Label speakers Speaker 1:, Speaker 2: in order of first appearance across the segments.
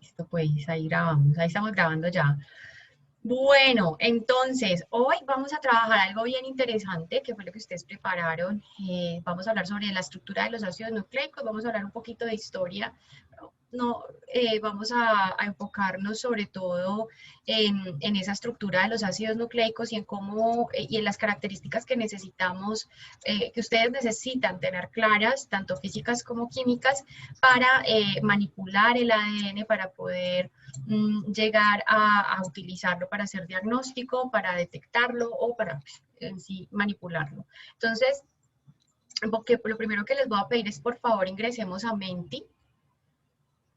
Speaker 1: Listo, pues ahí grabamos, ahí estamos grabando ya. Bueno, entonces, hoy vamos a trabajar algo bien interesante, que fue lo que ustedes prepararon. Vamos a hablar sobre la estructura de los ácidos nucleicos, vamos a hablar un poquito de historia. No, vamos a enfocarnos sobre todo en esa estructura de los ácidos nucleicos y en cómo y en las características que necesitamos, que ustedes necesitan tener claras, tanto físicas como químicas, para manipular el ADN, para poder llegar a utilizarlo para hacer diagnóstico, para detectarlo o para en sí manipularlo. Entonces, lo primero que les voy a pedir es por favor ingresemos a Menti,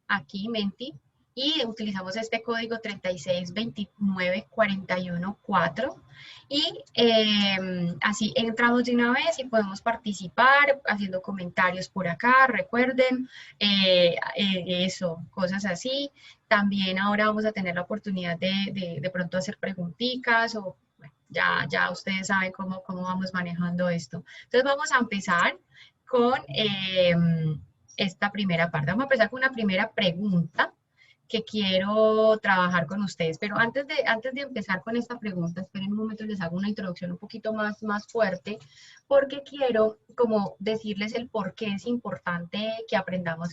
Speaker 1: aquí Menti, y utilizamos este código 3629414 y así entramos de una vez y podemos participar haciendo comentarios por acá, recuerden, eso, cosas así. También ahora vamos a tener la oportunidad de pronto hacer preguntitas o bueno, ya ustedes saben cómo vamos manejando esto. Entonces vamos a empezar con esta primera parte. Vamos a empezar con una primera pregunta que quiero trabajar con ustedes. Pero antes de empezar con esta pregunta, esperen un momento, les hago una introducción un poquito más fuerte, porque quiero como decirles el por qué es importante que aprendamos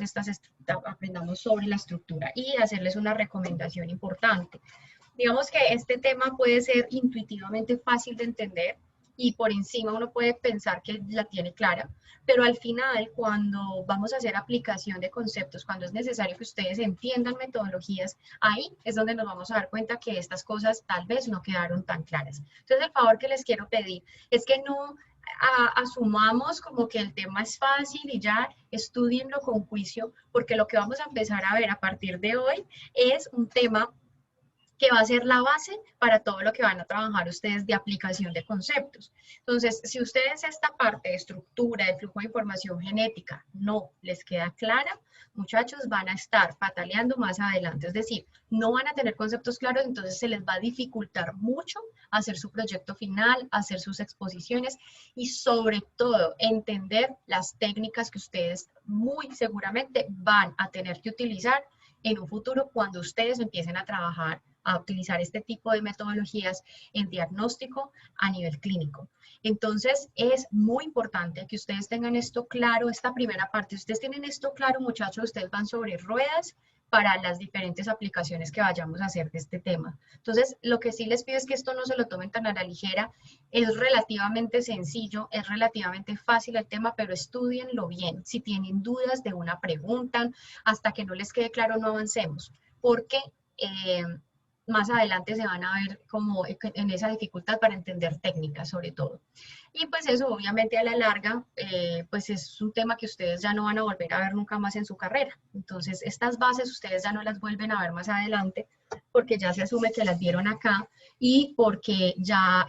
Speaker 1: sobre la estructura y hacerles una recomendación importante. Digamos que este tema puede ser intuitivamente fácil de entender y por encima uno puede pensar que la tiene clara, pero al final cuando vamos a hacer aplicación de conceptos, cuando es necesario que ustedes entiendan metodologías, ahí es donde nos vamos a dar cuenta que estas cosas tal vez no quedaron tan claras. Entonces el favor que les quiero pedir es que no asumamos como que el tema es fácil y ya estudienlo con juicio, porque lo que vamos a empezar a ver a partir de hoy es un tema que va a ser la base para todo lo que van a trabajar ustedes de aplicación de conceptos. Entonces, si ustedes esta parte de estructura, de flujo de información genética no les queda clara, muchachos, van a estar pataleando más adelante. Es decir, no van a tener conceptos claros, entonces se les va a dificultar mucho hacer su proyecto final, hacer sus exposiciones y sobre todo entender las técnicas que ustedes muy seguramente van a tener que utilizar en un futuro cuando ustedes empiecen a trabajar, a utilizar este tipo de metodologías en diagnóstico a nivel clínico. Entonces, es muy importante que ustedes tengan esto claro, esta primera parte. Si ustedes tienen esto claro, muchachos, ustedes van sobre ruedas para las diferentes aplicaciones que vayamos a hacer de este tema. Entonces, lo que sí les pido es que esto no se lo tomen tan a la ligera. Es relativamente sencillo, es relativamente fácil el tema, pero estudienlo bien. Si tienen dudas de una, preguntan. Hasta que no les quede claro, no avancemos. Porque más adelante se van a ver como en esa dificultad para entender técnicas sobre todo. Y pues eso obviamente a la larga, pues es un tema que ustedes ya no van a volver a ver nunca más en su carrera. Entonces estas bases ustedes ya no las vuelven a ver más adelante porque ya se asume que las vieron acá y porque ya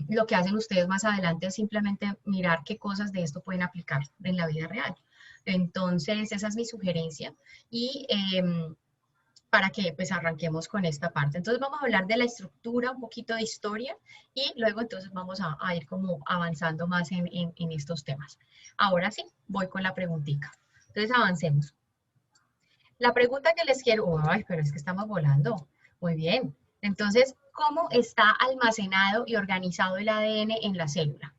Speaker 1: lo que hacen ustedes más adelante es simplemente mirar qué cosas de esto pueden aplicar en la vida real. Entonces esa es mi sugerencia y para que pues arranquemos con esta parte. Entonces vamos a hablar de la estructura, un poquito de historia y luego entonces vamos a ir como avanzando más en estos temas. Ahora sí, voy con la preguntita. Entonces avancemos. La pregunta que les quiero, ay, pero es que estamos volando. Muy bien. Entonces, ¿cómo está almacenado y organizado el ADN en la célula?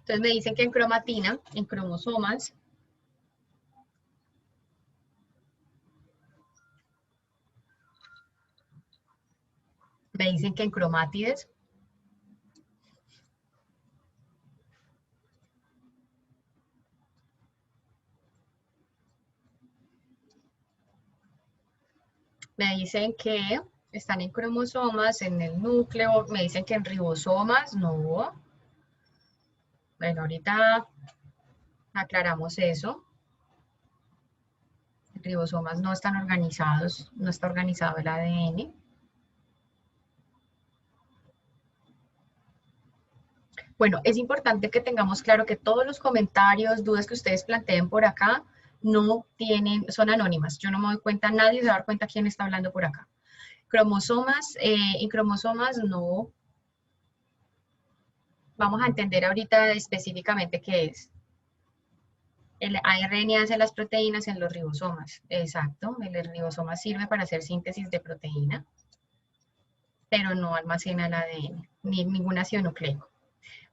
Speaker 1: Entonces me dicen que en cromatina, en cromosomas, me dicen que en cromátides, me dicen que están en cromosomas, en el núcleo, me dicen que en ribosomas, no. Bueno, ahorita aclaramos eso. En ribosomas no están organizados, no está organizado el ADN. Bueno, es importante que tengamos claro que todos los comentarios, dudas que ustedes planteen por acá, no tienen, son anónimas. Yo no me doy cuenta, nadie se va a dar cuenta quién está hablando por acá. Cromosomas, en cromosomas no. Vamos a entender ahorita específicamente qué es. El ARN hace las proteínas en los ribosomas. Exacto, el ribosoma sirve para hacer síntesis de proteína, pero no almacena el ADN, ni ningún ácido nucleico.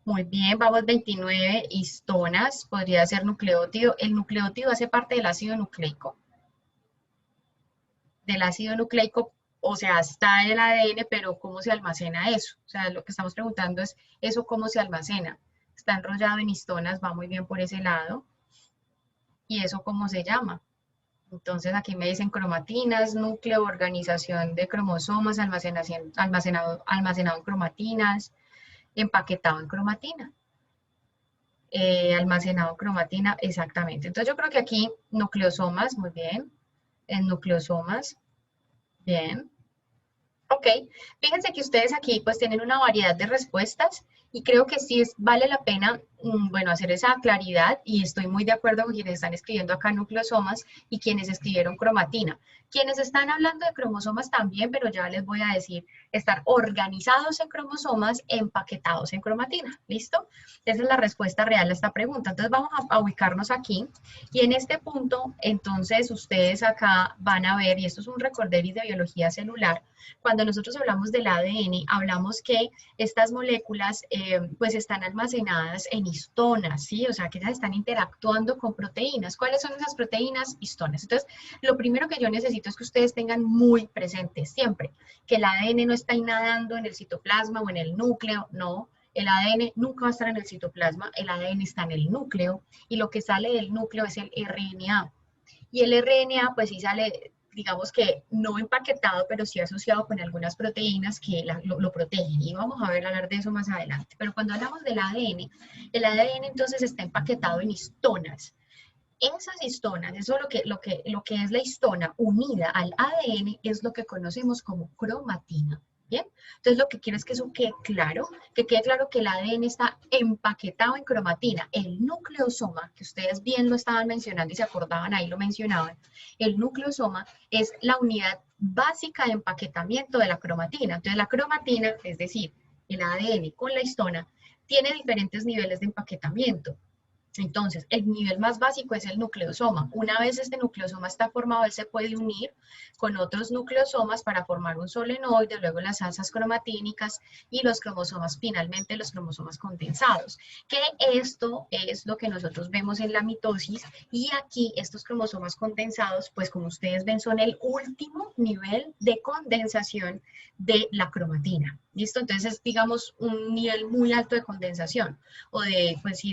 Speaker 1: Muy bien, vamos 29, histonas, podría ser nucleótido. El nucleótido hace parte del ácido nucleico. Del ácido nucleico, o sea, está el ADN, pero ¿cómo se almacena eso? O sea, lo que estamos preguntando es, ¿eso cómo se almacena? Está enrollado en histonas, va muy bien por ese lado. ¿Y eso cómo se llama? Entonces aquí me dicen cromatinas, núcleo, organización de cromosomas, almacenado en cromatinas, empaquetado en cromatina. Almacenado en cromatina, exactamente. Entonces yo creo que aquí nucleosomas, muy bien, en nucleosomas, bien. Ok, fíjense que ustedes aquí pues tienen una variedad de respuestas y creo que sí vale la pena, bueno, hacer esa claridad y estoy muy de acuerdo con quienes están escribiendo acá nucleosomas y quienes escribieron cromatina. Quienes están hablando de cromosomas también, pero ya les voy a decir, estar organizados en cromosomas, empaquetados en cromatina, ¿listo? Esa es la respuesta real a esta pregunta. Entonces vamos a ubicarnos aquí y en este punto, entonces ustedes acá van a ver, y esto es un recorderis de biología celular, cuando nosotros hablamos del ADN, hablamos que estas moléculas pues están almacenadas en histonas, ¿sí? O sea, que ellas están interactuando con proteínas. ¿Cuáles son esas proteínas? Histonas. Entonces, lo primero que yo necesito es que ustedes tengan muy presente siempre que el ADN no está ahí nadando en el citoplasma o en el núcleo, no. El ADN nunca va a estar en el citoplasma, el ADN está en el núcleo y lo que sale del núcleo es el RNA. Y el RNA pues sí sale, digamos que no empaquetado, pero sí asociado con algunas proteínas que lo protegen. Y vamos a ver hablar de eso más adelante. Pero cuando hablamos del ADN, el ADN entonces está empaquetado en histonas. Esas histonas, eso lo que es la histona unida al ADN es lo que conocemos como cromatina. ¿Bien? Entonces lo que quiero es que eso que quede claro que el ADN está empaquetado en cromatina. El nucleosoma, que ustedes bien lo estaban mencionando y se acordaban, ahí lo mencionaban, el nucleosoma es la unidad básica de empaquetamiento de la cromatina. Entonces la cromatina, es decir, el ADN con la histona, tiene diferentes niveles de empaquetamiento. Entonces, el nivel más básico es el nucleosoma. Una vez este nucleosoma está formado, él se puede unir con otros nucleosomas para formar un solenoide, luego las alzas cromatínicas y los cromosomas, finalmente los cromosomas condensados. Que esto es lo que nosotros vemos en la mitosis y aquí estos cromosomas condensados, pues como ustedes ven, son el último nivel de condensación de la cromatina. ¿Listo? Entonces es, digamos, un nivel muy alto de condensación o de, pues sí,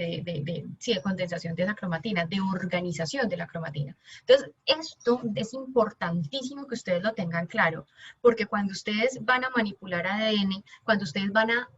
Speaker 1: sí, de condensación de esa cromatina, de organización de la cromatina. Entonces, esto es importantísimo que ustedes lo tengan claro, porque cuando ustedes van a manipular ADN, cuando ustedes van a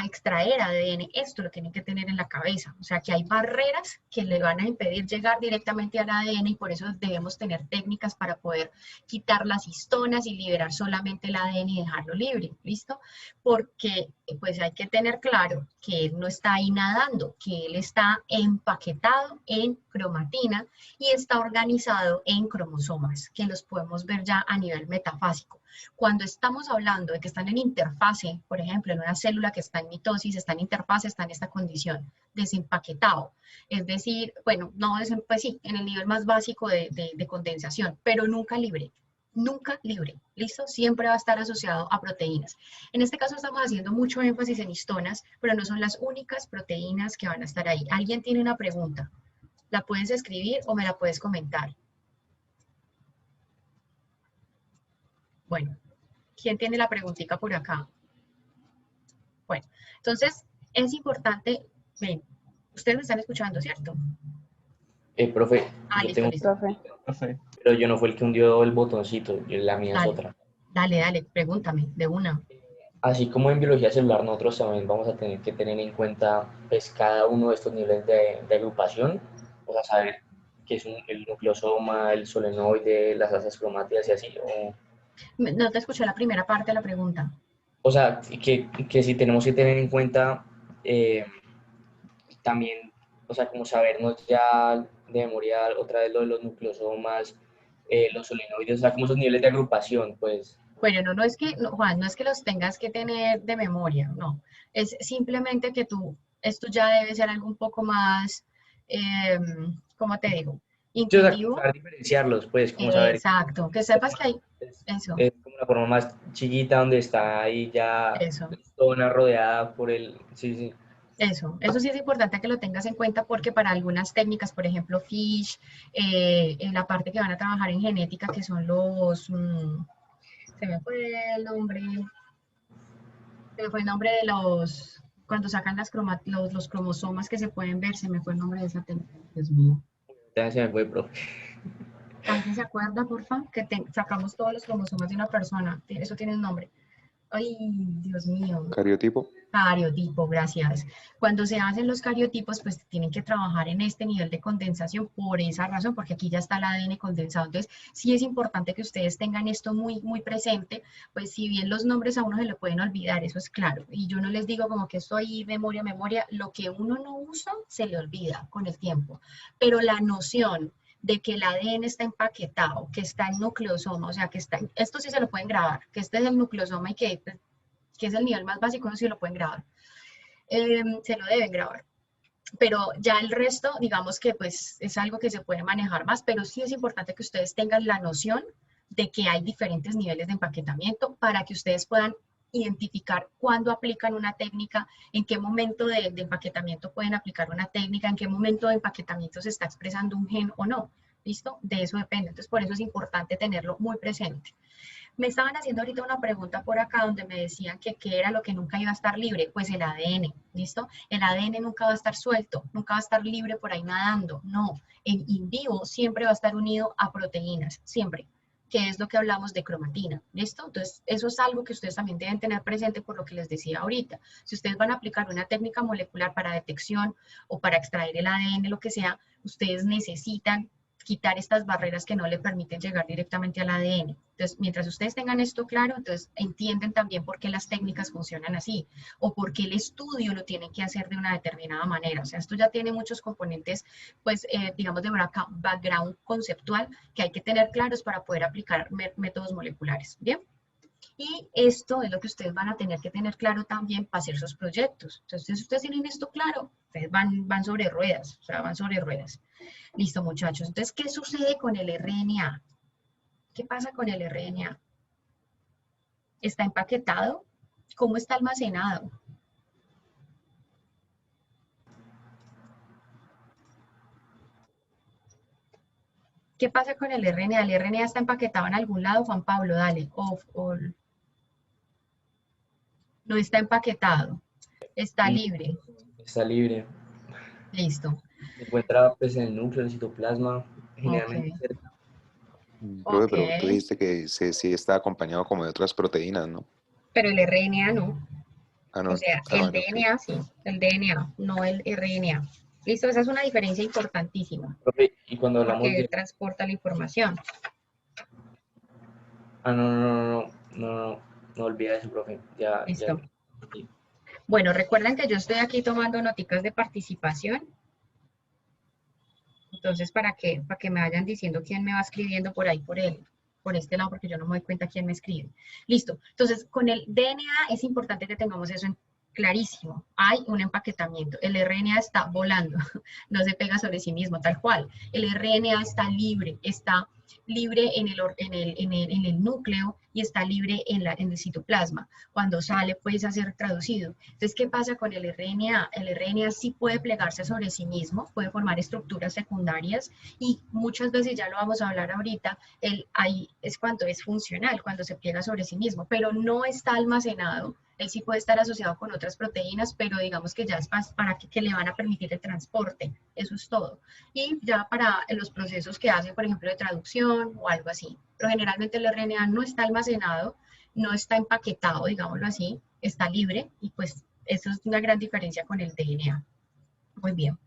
Speaker 1: extraer ADN, esto lo tienen que tener en la cabeza. O sea, que hay barreras que le van a impedir llegar directamente al ADN y por eso debemos tener técnicas para poder quitar las histonas y liberar solamente el ADN y dejarlo libre. ¿Listo? Porque pues hay que tener claro que él no está ahí nadando, que él está empaquetado en cromatina y está organizado en cromosomas, que los podemos ver ya a nivel metafásico. Cuando estamos hablando de que están en interfase, por ejemplo, en una célula que está en mitosis, está en interfase, está en esta condición, desempaquetado. Es decir, bueno, no, pues sí, en el nivel más básico de condensación, pero nunca libre. Nunca libre, ¿listo? Siempre va a estar asociado a proteínas. En este caso estamos haciendo mucho énfasis en histonas, pero no son las únicas proteínas que van a estar ahí. ¿Alguien tiene una pregunta? ¿La puedes escribir o me la puedes comentar? Bueno, ¿quién tiene la preguntita por acá? Bueno, entonces es importante, ven, ustedes me están escuchando, ¿cierto?
Speaker 2: Profe,
Speaker 1: Ah,
Speaker 2: yo
Speaker 1: listo,
Speaker 2: tengo,
Speaker 1: listo.
Speaker 3: Profe,
Speaker 2: pero yo no fue el que hundió el botoncito, la mía es
Speaker 1: Dale,
Speaker 2: otra.
Speaker 1: dale, pregúntame, de una.
Speaker 2: Así como en biología celular, nosotros también vamos a tener que tener en cuenta pues, cada uno de estos niveles de agrupación, o sea, saber qué es el nucleosoma, el solenoide, las asas cromáticas y así.
Speaker 1: No te escuché la primera parte de la pregunta.
Speaker 2: O sea, que si tenemos que tener en cuenta eh, también, o sea, como sabernos ya de memoria otra vez lo de los nucleosomas, los solenoides, o sea, como esos niveles de agrupación, pues.
Speaker 1: Bueno, no, no es que, no, Juan, no es que los tengas que tener de memoria, no. Es simplemente que tú, esto ya debe ser algo un poco más, ¿cómo te digo?
Speaker 2: Sí, o sea, como
Speaker 1: Intuitivo.
Speaker 2: saber diferenciarlos, pues, como saber
Speaker 1: Exacto, que sepas que hay eso,
Speaker 2: es como la forma más chiquita donde está ahí ya
Speaker 1: eso.
Speaker 2: la zona rodeada por el... Sí, sí.
Speaker 1: Eso sí es importante que lo tengas en cuenta porque para algunas técnicas, por ejemplo, FISH, en la parte que van a trabajar en genética, que son se me fue el nombre, se me fue el nombre de cuando sacan los cromosomas que se pueden ver, se me fue el nombre de esa técnica, Dios mío.
Speaker 2: Ya se me fue, profe.
Speaker 1: ¿Alguien se acuerda, porfa? Que sacamos todos los cromosomas de una persona, eso tiene un nombre. Ay, Dios mío.
Speaker 3: Cariotipo.
Speaker 1: Cariotipo, gracias. Cuando se hacen los cariotipos, pues tienen que trabajar en este nivel de condensación por esa razón, porque aquí ya está el ADN condensado. Entonces, sí es importante que ustedes tengan esto muy, muy presente, pues si bien los nombres a uno se le pueden olvidar, eso es claro. Y yo no les digo como que esto ahí, memoria, memoria, lo que uno no usa se le olvida con el tiempo. Pero la noción de que el ADN está empaquetado, que está en nucleosoma, o sea, que está, esto sí se lo pueden grabar, que este es el nucleosoma y que es el nivel más básico, no sé si lo pueden grabar. Se lo deben grabar. Pero ya el resto, digamos que pues es algo que se puede manejar más, pero sí es importante que ustedes tengan la noción de que hay diferentes niveles de empaquetamiento para que ustedes puedan identificar cuándo aplican una técnica, en qué momento de empaquetamiento pueden aplicar una técnica, en qué momento de empaquetamiento se está expresando un gen o no. ¿Listo? De eso depende. Entonces, por eso es importante tenerlo muy presente. Me estaban haciendo ahorita una pregunta por acá donde me decían que qué era lo que nunca iba a estar libre. Pues el ADN, ¿listo? El ADN nunca va a estar suelto, nunca va a estar libre por ahí nadando. No, en in vivo siempre va a estar unido a proteínas, siempre, que es lo que hablamos de cromatina, ¿listo? Entonces, eso es algo que ustedes también deben tener presente por lo que les decía ahorita. Si ustedes van a aplicar una técnica molecular para detección o para extraer el ADN, lo que sea, ustedes necesitan quitar estas barreras que no le permiten llegar directamente al ADN. Entonces, mientras ustedes tengan esto claro, entonces entienden también por qué las técnicas funcionan así o por qué el estudio lo tienen que hacer de una determinada manera. O sea, esto ya tiene muchos componentes, pues, digamos, de background conceptual que hay que tener claros para poder aplicar métodos moleculares. ¿Bien? Y esto es lo que ustedes van a tener que tener claro también para hacer sus proyectos. Entonces, si ustedes tienen esto claro, ustedes van sobre ruedas, o sea, van sobre ruedas. Listo, muchachos. Entonces, ¿qué sucede con el RNA? ¿Qué pasa con el RNA? ¿Está empaquetado? ¿Cómo está almacenado? ¿Qué pasa con el RNA? ¿El RNA está empaquetado en algún lado, Juan Pablo? Dale. O no está empaquetado. Está
Speaker 2: Y
Speaker 1: libre.
Speaker 2: está libre.
Speaker 1: Listo.
Speaker 2: Se encuentra pues, en el núcleo, el citoplasma,
Speaker 1: Ok.
Speaker 2: generalmente cerca.
Speaker 3: Profe,
Speaker 1: Ok.
Speaker 3: pero tú dijiste que sí está acompañado como de otras proteínas, ¿no?
Speaker 1: Pero el RNA no.
Speaker 3: Ah,
Speaker 1: O
Speaker 3: no.
Speaker 1: sea,
Speaker 3: Ah,
Speaker 1: el
Speaker 3: vale, ok.
Speaker 1: DNA sí, el DNA, no el RNA. Listo, esa es una diferencia importantísima,
Speaker 2: Profe, y cuando hablamos
Speaker 1: porque él
Speaker 2: de...
Speaker 1: transporta la información.
Speaker 2: Ah, no, no, no, no, no, no, no olvida eso, profe. Ya, ya.
Speaker 1: Listo.
Speaker 2: Sí.
Speaker 1: Bueno, recuerden que yo estoy aquí tomando noticas de participación, entonces para que me vayan diciendo quién me va escribiendo por ahí, por este lado, porque yo no me doy cuenta quién me escribe. Listo. Entonces, con el DNA es importante que tengamos eso clarísimo. Hay un empaquetamiento. El RNA está volando, no se pega sobre sí mismo, tal cual. El RNA está libre en el núcleo y está libre en el citoplasma. Cuando sale, puede ser traducido. Entonces, ¿qué pasa con el RNA? El RNA sí puede plegarse sobre sí mismo, puede formar estructuras secundarias y muchas veces, ya lo vamos a hablar ahorita, ahí es cuando es funcional, cuando se pliega sobre sí mismo, pero no está almacenado. Él sí puede estar asociado con otras proteínas, pero digamos que ya es para que le van a permitir el transporte. Eso es todo. Y ya para los procesos que hacen, por ejemplo, de traducción o algo así. Pero generalmente el RNA no está almacenado, no está empaquetado, digámoslo así, está libre y pues eso es una gran diferencia con el DNA. Muy bien,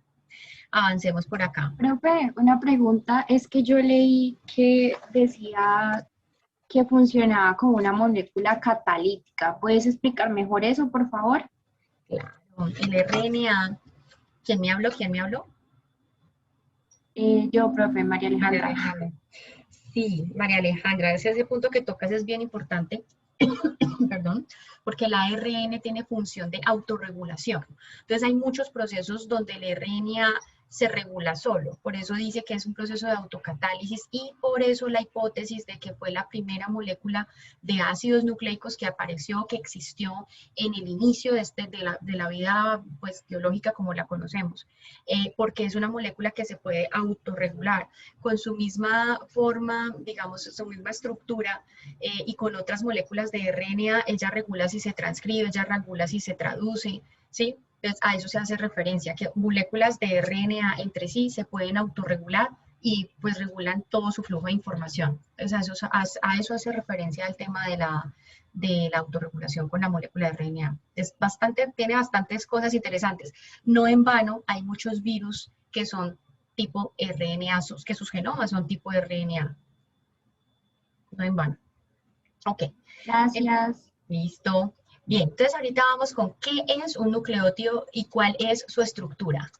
Speaker 1: avancemos por acá.
Speaker 4: Profe, una pregunta es que yo leí que decía que funcionaba como una molécula catalítica. ¿Puedes explicar mejor eso, por favor?
Speaker 1: Claro, el RNA, ¿quién me habló? ¿Quién me habló?
Speaker 4: Yo, profe, María
Speaker 1: María
Speaker 4: Alejandra.
Speaker 1: Alejandra. Sí, María Alejandra, ese punto que tocas es bien importante, perdón, porque el ARN tiene función de autorregulación. Entonces hay muchos procesos donde el RNA se regula solo, por eso dice que es un proceso de autocatálisis y por eso la hipótesis de que fue la primera molécula de ácidos nucleicos que apareció, que existió en el inicio de la vida pues, biológica como la conocemos, porque es una molécula que se puede autorregular con su misma forma, digamos, su misma estructura y con otras moléculas de RNA, ella regula si se transcribe, ella regula si se traduce, ¿sí? Entonces, a eso se hace referencia, que moléculas de RNA entre sí se pueden autorregular y pues regulan todo su flujo de información. Entonces, a eso hace referencia el tema de la autorregulación con la molécula de RNA. Es bastante, tiene bastantes cosas interesantes. No en vano, hay muchos virus que son tipo RNA, que sus genomas son tipo RNA. No en vano. Ok.
Speaker 4: Gracias.
Speaker 1: Listo. Bien, entonces ahorita vamos con qué es un nucleótido y cuál es su estructura.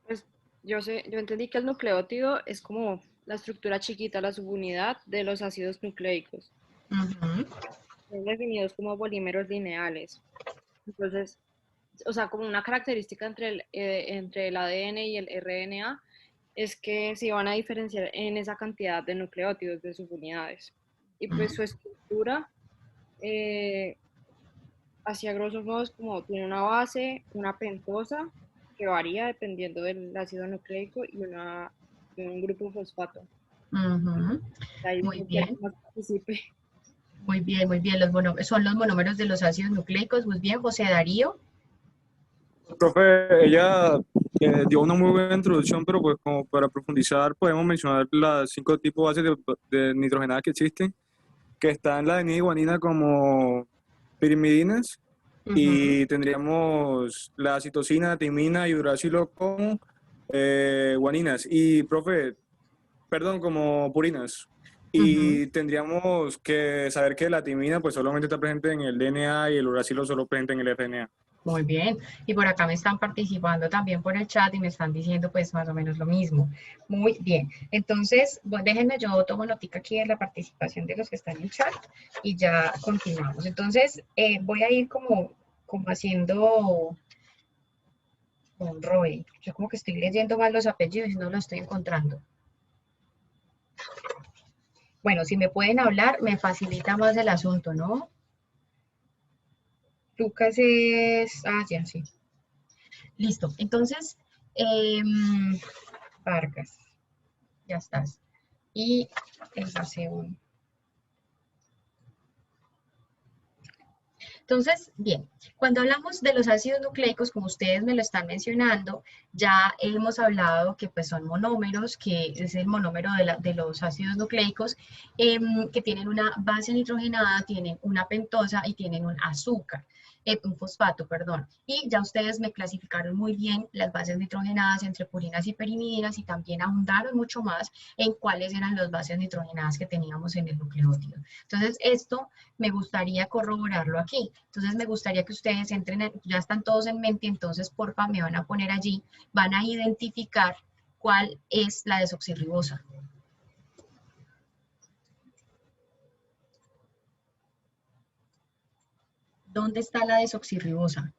Speaker 5: Pues yo entendí que el nucleótido es como la estructura chiquita, la subunidad de los ácidos nucleicos.
Speaker 1: Ujú.
Speaker 5: Son definidos como polímeros lineales. Entonces, o sea, como una característica entre el ADN y el RNA es que se van a diferenciar en esa cantidad de nucleótidos, de subunidades. Y pues su estructura, eh, hacia grosso modo, es como tiene una base, una pentosa, que varía dependiendo del ácido nucleico, y un grupo fosfato.
Speaker 1: Ujú.
Speaker 5: Ahí
Speaker 1: Muy
Speaker 5: no quiero
Speaker 1: bien,
Speaker 5: más participe.
Speaker 1: muy bien, muy bien. Son los monómeros de los ácidos nucleicos. Muy bien, José Darío.
Speaker 6: Profe, ella dio una muy buena introducción, pero pues como para profundizar podemos mencionar las 5 tipos bases de nitrogenadas que existen, que están la adenina y guanina como pirimidinas,
Speaker 1: Ujú.
Speaker 6: y tendríamos la citosina, timina y uracilo como guaninas, y profe, perdón, como purinas.
Speaker 1: Ujú.
Speaker 6: Y tendríamos que saber que la timina pues solamente está presente en el DNA y el uracilo solo presente en el FNA.
Speaker 1: Muy bien. Y por acá me están participando también por el chat y me están diciendo pues más o menos lo mismo. Muy bien. Entonces, déjenme, yo tomo notica aquí de la participación de los que están en el chat y ya continuamos. Entonces, voy a ir como haciendo un Roy. Yo como que estoy leyendo mal los apellidos y no los estoy encontrando. Bueno, si me pueden hablar, me facilita más el asunto, ¿no? Lucas es... Ah, ya, sí. Listo. Entonces, Vargas, ya estás. Y el segundo. Entonces, bien, cuando hablamos de los ácidos nucleicos, como ustedes me lo están mencionando, ya hemos hablado que pues son monómeros, que es el monómero de los ácidos nucleicos, que tienen una base nitrogenada, tienen una pentosa y tienen un azúcar. Un fosfato, perdón. Y ya ustedes me clasificaron muy bien las bases nitrogenadas entre purinas y perimidinas y también ahondaron mucho más en cuáles eran las bases nitrogenadas que teníamos en el nucleótido. Entonces, esto me gustaría corroborarlo aquí. Entonces me gustaría que ustedes entren, ya están todos en mente, entonces porfa me van a poner allí, van a identificar cuál es la desoxirribosa. ¿Dónde está la desoxirribosa?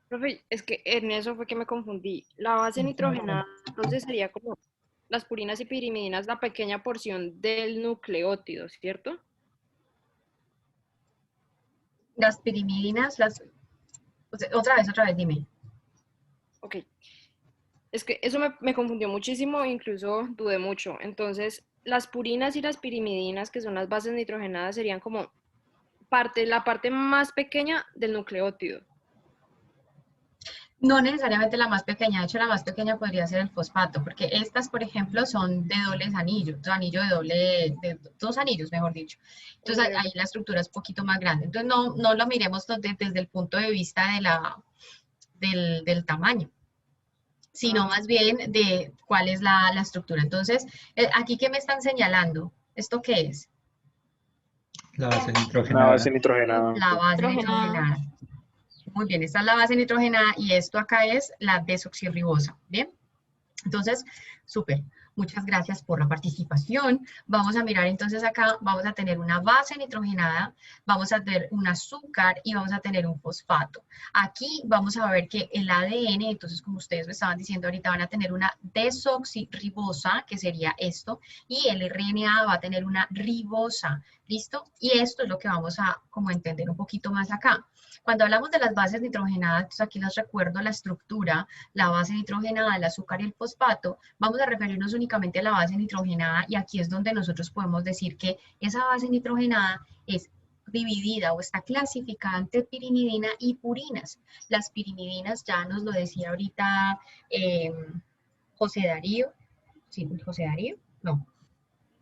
Speaker 5: Profe, es que en eso fue que me confundí. La base nitrogenada, entonces sería como las purinas y pirimidinas, la pequeña porción del nucleótido, ¿cierto?
Speaker 1: Las pirimidinas, otra vez, dime.
Speaker 5: Ok. Es que eso me confundió muchísimo e incluso dudé mucho. Entonces, las purinas y las pirimidinas, que son las bases nitrogenadas, serían como la parte más pequeña del nucleótido.
Speaker 1: No necesariamente la más pequeña, de hecho la más pequeña podría ser el fosfato, porque estas, por ejemplo, son de dobles anillos, anillo de doble, de dos anillos, mejor dicho. Entonces
Speaker 5: Ok,
Speaker 1: ahí la estructura es un poquito más grande. Entonces no lo miremos desde el punto de vista del tamaño, sino
Speaker 5: ah,
Speaker 1: más bien de cuál es la estructura. Entonces, aquí que me están señalando, ¿esto qué es?
Speaker 7: La base
Speaker 6: Una base
Speaker 7: nitrogenada.
Speaker 6: nitrogenada.
Speaker 1: La base
Speaker 5: nitrogenada.
Speaker 1: nitrogenada. Muy bien, esta es la base nitrogenada y esto acá es la desoxirribosa. Bien, entonces, súper. Muchas gracias por la participación. Vamos a mirar entonces acá, vamos a tener una base nitrogenada, vamos a tener un azúcar y vamos a tener un fosfato. Aquí vamos a ver que el ADN, entonces como ustedes me estaban diciendo ahorita, van a tener una desoxirribosa, que sería esto, y el RNA va a tener una ribosa. ¿Listo? Y esto es lo que vamos a como entender un poquito más acá. Cuando hablamos de las bases nitrogenadas, entonces aquí les recuerdo la estructura, la base nitrogenada, el azúcar y el fosfato. Vamos a referirnos únicamente a la base nitrogenada y aquí es donde nosotros podemos decir que esa base nitrogenada es dividida o está clasificada entre pirimidina y purinas. Las pirimidinas ya nos lo decía ahorita eh, José Darío. ¿Sí, José Darío? No.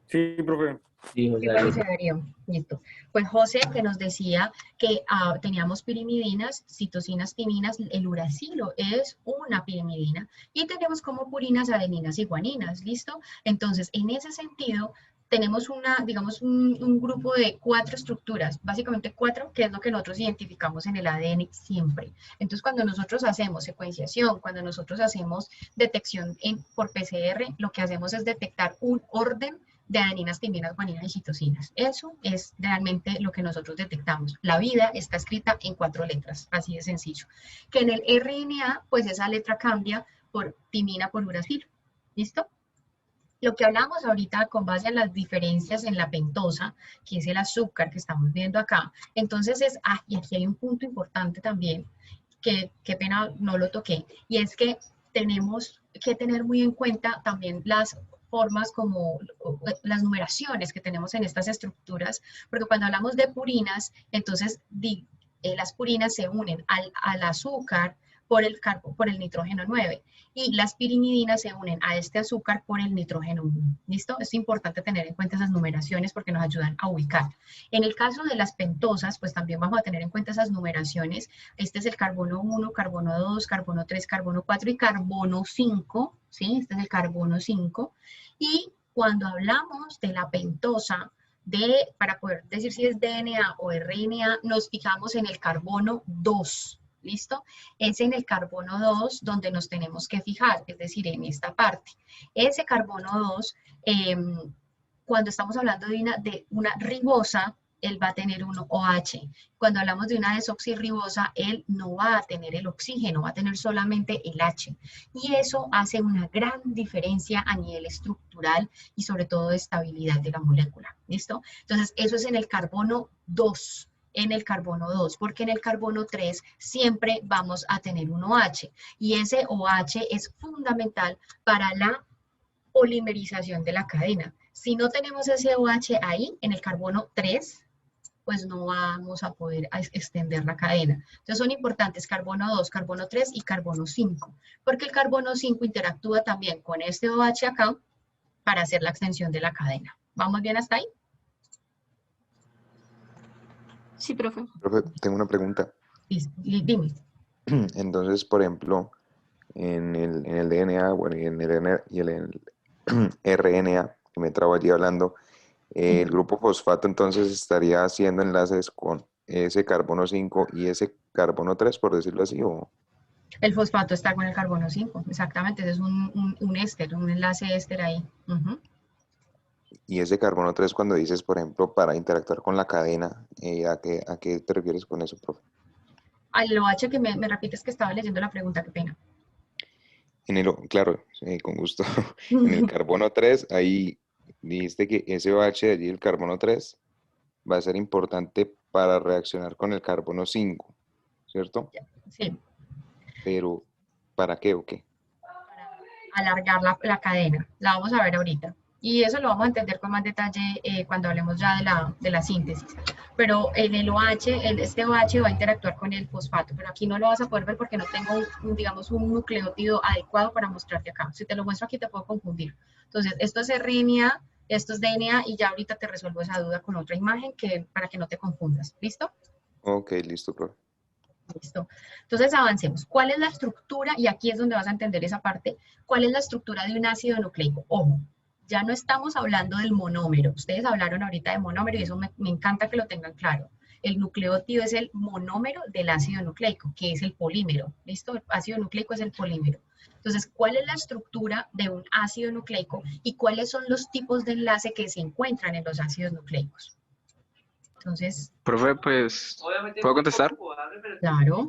Speaker 6: Sí, profe.
Speaker 2: Sí,
Speaker 1: Sí,
Speaker 2: José
Speaker 1: fue
Speaker 2: Darío.
Speaker 1: José Darío, listo. Pues José que nos decía que teníamos pirimidinas, citosinas, timinas, el uracilo es una pirimidina y tenemos como purinas adeninas y guaninas, ¿listo? Entonces, en ese sentido, tenemos digamos, un grupo de 4 estructuras, básicamente 4, que es lo que nosotros identificamos en el ADN siempre. Entonces, cuando nosotros hacemos secuenciación, cuando nosotros hacemos detección por PCR, lo que hacemos es detectar un orden de adeninas, timinas, guaninas y citosinas. Eso es realmente lo que nosotros detectamos. La vida está escrita en 4 letras, así de sencillo. Que en el RNA, pues esa letra cambia por timina por uracilo. ¿Listo? Lo que hablamos ahorita con base a las diferencias en la pentosa, que es el azúcar que estamos viendo acá, entonces y aquí hay un punto importante también, que qué pena no lo toqué, y es que tenemos que tener muy en cuenta también las formas como las numeraciones que tenemos en estas estructuras, porque cuando hablamos de purinas, entonces las purinas se unen al azúcar por el nitrógeno 9 y las pirimidinas se unen a este azúcar por el nitrógeno 1. ¿Listo? Es importante tener en cuenta esas numeraciones porque nos ayudan a ubicar. En el caso de las pentosas, pues también vamos a tener en cuenta esas numeraciones. Este es el carbono 1, carbono 2, carbono 3, carbono 4 y carbono 5, ¿sí? Este es el carbono 5. Y cuando hablamos de la pentosa, para poder decir si es DNA o RNA, nos fijamos en el carbono 2. ¿Listo? Es en el carbono 2 donde nos tenemos que fijar, es decir, en esta parte. Ese carbono 2, cuando estamos hablando de una ribosa, él va a tener un OH. Cuando hablamos de una desoxirribosa, él no va a tener el oxígeno, va a tener solamente el H. Y eso hace una gran diferencia a nivel estructural y sobre todo de estabilidad de la molécula. ¿Listo? Entonces, eso es en el carbono 2. En el carbono 2, porque en el carbono 3 siempre vamos a tener un OH y ese OH es fundamental para la polimerización de la cadena. Si no tenemos ese OH ahí, en el carbono 3, pues no vamos a poder extender la cadena. Entonces son importantes carbono 2, carbono 3 y carbono 5, porque el carbono 5 interactúa también con este OH acá para hacer la extensión de la cadena. ¿Vamos bien hasta ahí?
Speaker 5: Sí, profe.
Speaker 3: Profe, tengo una pregunta.
Speaker 1: Dime.
Speaker 3: Entonces, por ejemplo, en el DNA, bueno, y en el RNA, que me trabo allí hablando, el grupo fosfato entonces estaría haciendo enlaces con ese carbono 5 y ese carbono 3, por decirlo así, o...
Speaker 1: El fosfato está con el carbono 5, exactamente, ese es un éster, un enlace éster ahí.
Speaker 3: Y ese carbono 3 cuando dices, por ejemplo, para interactuar con la cadena, a qué te refieres con eso, profe?
Speaker 1: Al OH que me repites que estaba leyendo la pregunta, qué pena.
Speaker 3: Claro, con gusto. En el carbono 3, ahí dijiste que ese OH de allí, el carbono 3, va a ser importante para reaccionar con el carbono 5, ¿cierto?
Speaker 1: Sí,
Speaker 3: Pero, ¿para qué o qué?
Speaker 1: para alargar la cadena, la vamos a ver ahorita. Y eso lo vamos a entender con más detalle cuando hablemos ya de la síntesis. Pero en el OH, este OH va a interactuar con el fosfato, pero aquí no lo vas a poder ver porque no tengo, digamos, un nucleótido adecuado para mostrarte acá. Si te lo muestro aquí te puedo confundir. Entonces, esto es RNA, esto es DNA y ya ahorita te resuelvo esa duda con otra imagen para que no te confundas. ¿Listo?
Speaker 3: Ok, listo, profe.
Speaker 1: Listo. Entonces avancemos. ¿Cuál es la estructura? Y aquí es donde vas a entender esa parte. ¿Cuál es la estructura de un ácido nucleico? Ojo, ya no estamos hablando del monómero. Ustedes hablaron ahorita de monómero y eso me encanta que lo tengan claro. El nucleótido es el monómero del ácido nucleico, que es el polímero. ¿Listo? El ácido nucleico es el polímero. Entonces, ¿cuál es la estructura de un ácido nucleico y cuáles son los tipos de enlace que se encuentran en los ácidos nucleicos? Entonces,
Speaker 8: Profe, pues, ¿puedo contestar?
Speaker 1: claro.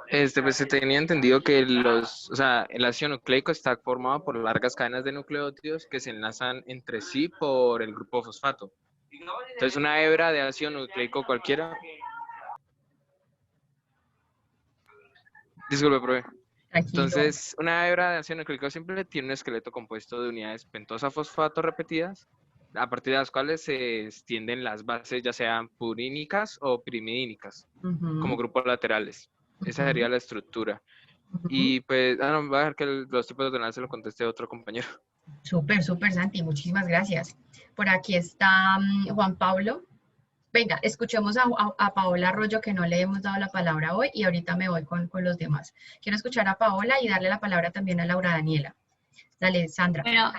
Speaker 8: Pues se tenía entendido que o sea, el ácido nucleico está formado por largas cadenas de nucleótidos que se enlazan entre sí por el grupo fosfato. Entonces, una hebra de ácido nucleico cualquiera. Disculpe, profe.
Speaker 1: Tranquilo.
Speaker 8: Entonces, una hebra de ácido nucleico simple tiene un esqueleto compuesto de unidades pentosa-fosfato repetidas, a partir de las cuales se extienden las bases, ya sean purínicas o pirimidínicas, como grupos laterales. Esa sería la estructura. Y pues, no, voy a dejar que los tipos de enlace lo conteste otro compañero.
Speaker 1: Súper, súper, Santi, muchísimas gracias. Por aquí está Juan Pablo. Venga, escuchemos a Paola Arroyo, que no le hemos dado la palabra hoy, y ahorita me voy con los demás. Quiero escuchar a Paola y darle la palabra también a Laura Daniela. Dale, Sandra.
Speaker 9: Bueno,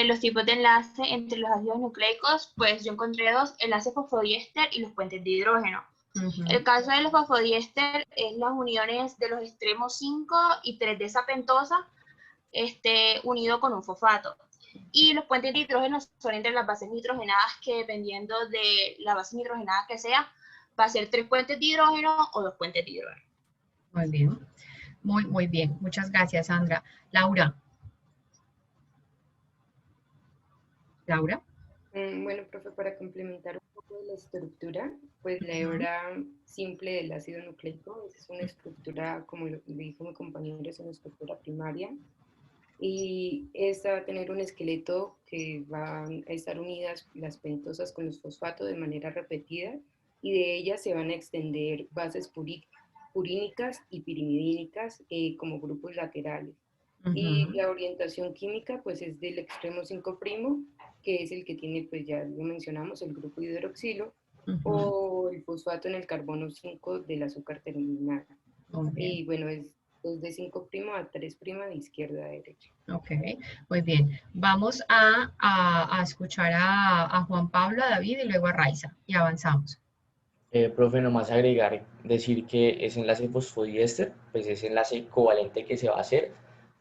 Speaker 9: los tipos de enlace entre los ácidos nucleicos, pues yo encontré dos, enlaces fosfodiéster y los puentes de hidrógeno. El caso de los fosfodiéster es las uniones de los extremos 5 y 3 de esa pentosa unido con un fosfato. Y los puentes de hidrógeno son entre las bases nitrogenadas que dependiendo de la base nitrogenada que sea, va a ser 3 puentes de hidrógeno o 2 puentes de hidrógeno.
Speaker 1: Muy bien, muy bien. Muchas gracias, Sandra. Laura. Laura.
Speaker 10: Bueno, profe, para complementar un poco de la estructura, pues la hebra simple del ácido nucleico es una estructura, como lo dijo mi compañero, es una estructura primaria. Y esta va a tener un esqueleto que van a estar unidas las pentosas con los fosfatos de manera repetida y de ellas se van a extender bases purínicas y pirimidínicas como grupos laterales. Y la orientación química pues es del extremo 5', que es el que tiene, pues ya lo mencionamos, el grupo hidroxilo, o el fosfato en el carbono 5 del azúcar terminal. Y bueno, es de 5' a 3' de izquierda a derecha.
Speaker 1: Ok, muy bien. Vamos a escuchar a Juan Pablo, a David y luego a Raiza y avanzamos.
Speaker 2: Profe, nomás agregar, decir que ese enlace fosfodiéster, pues ese enlace covalente que se va a hacer,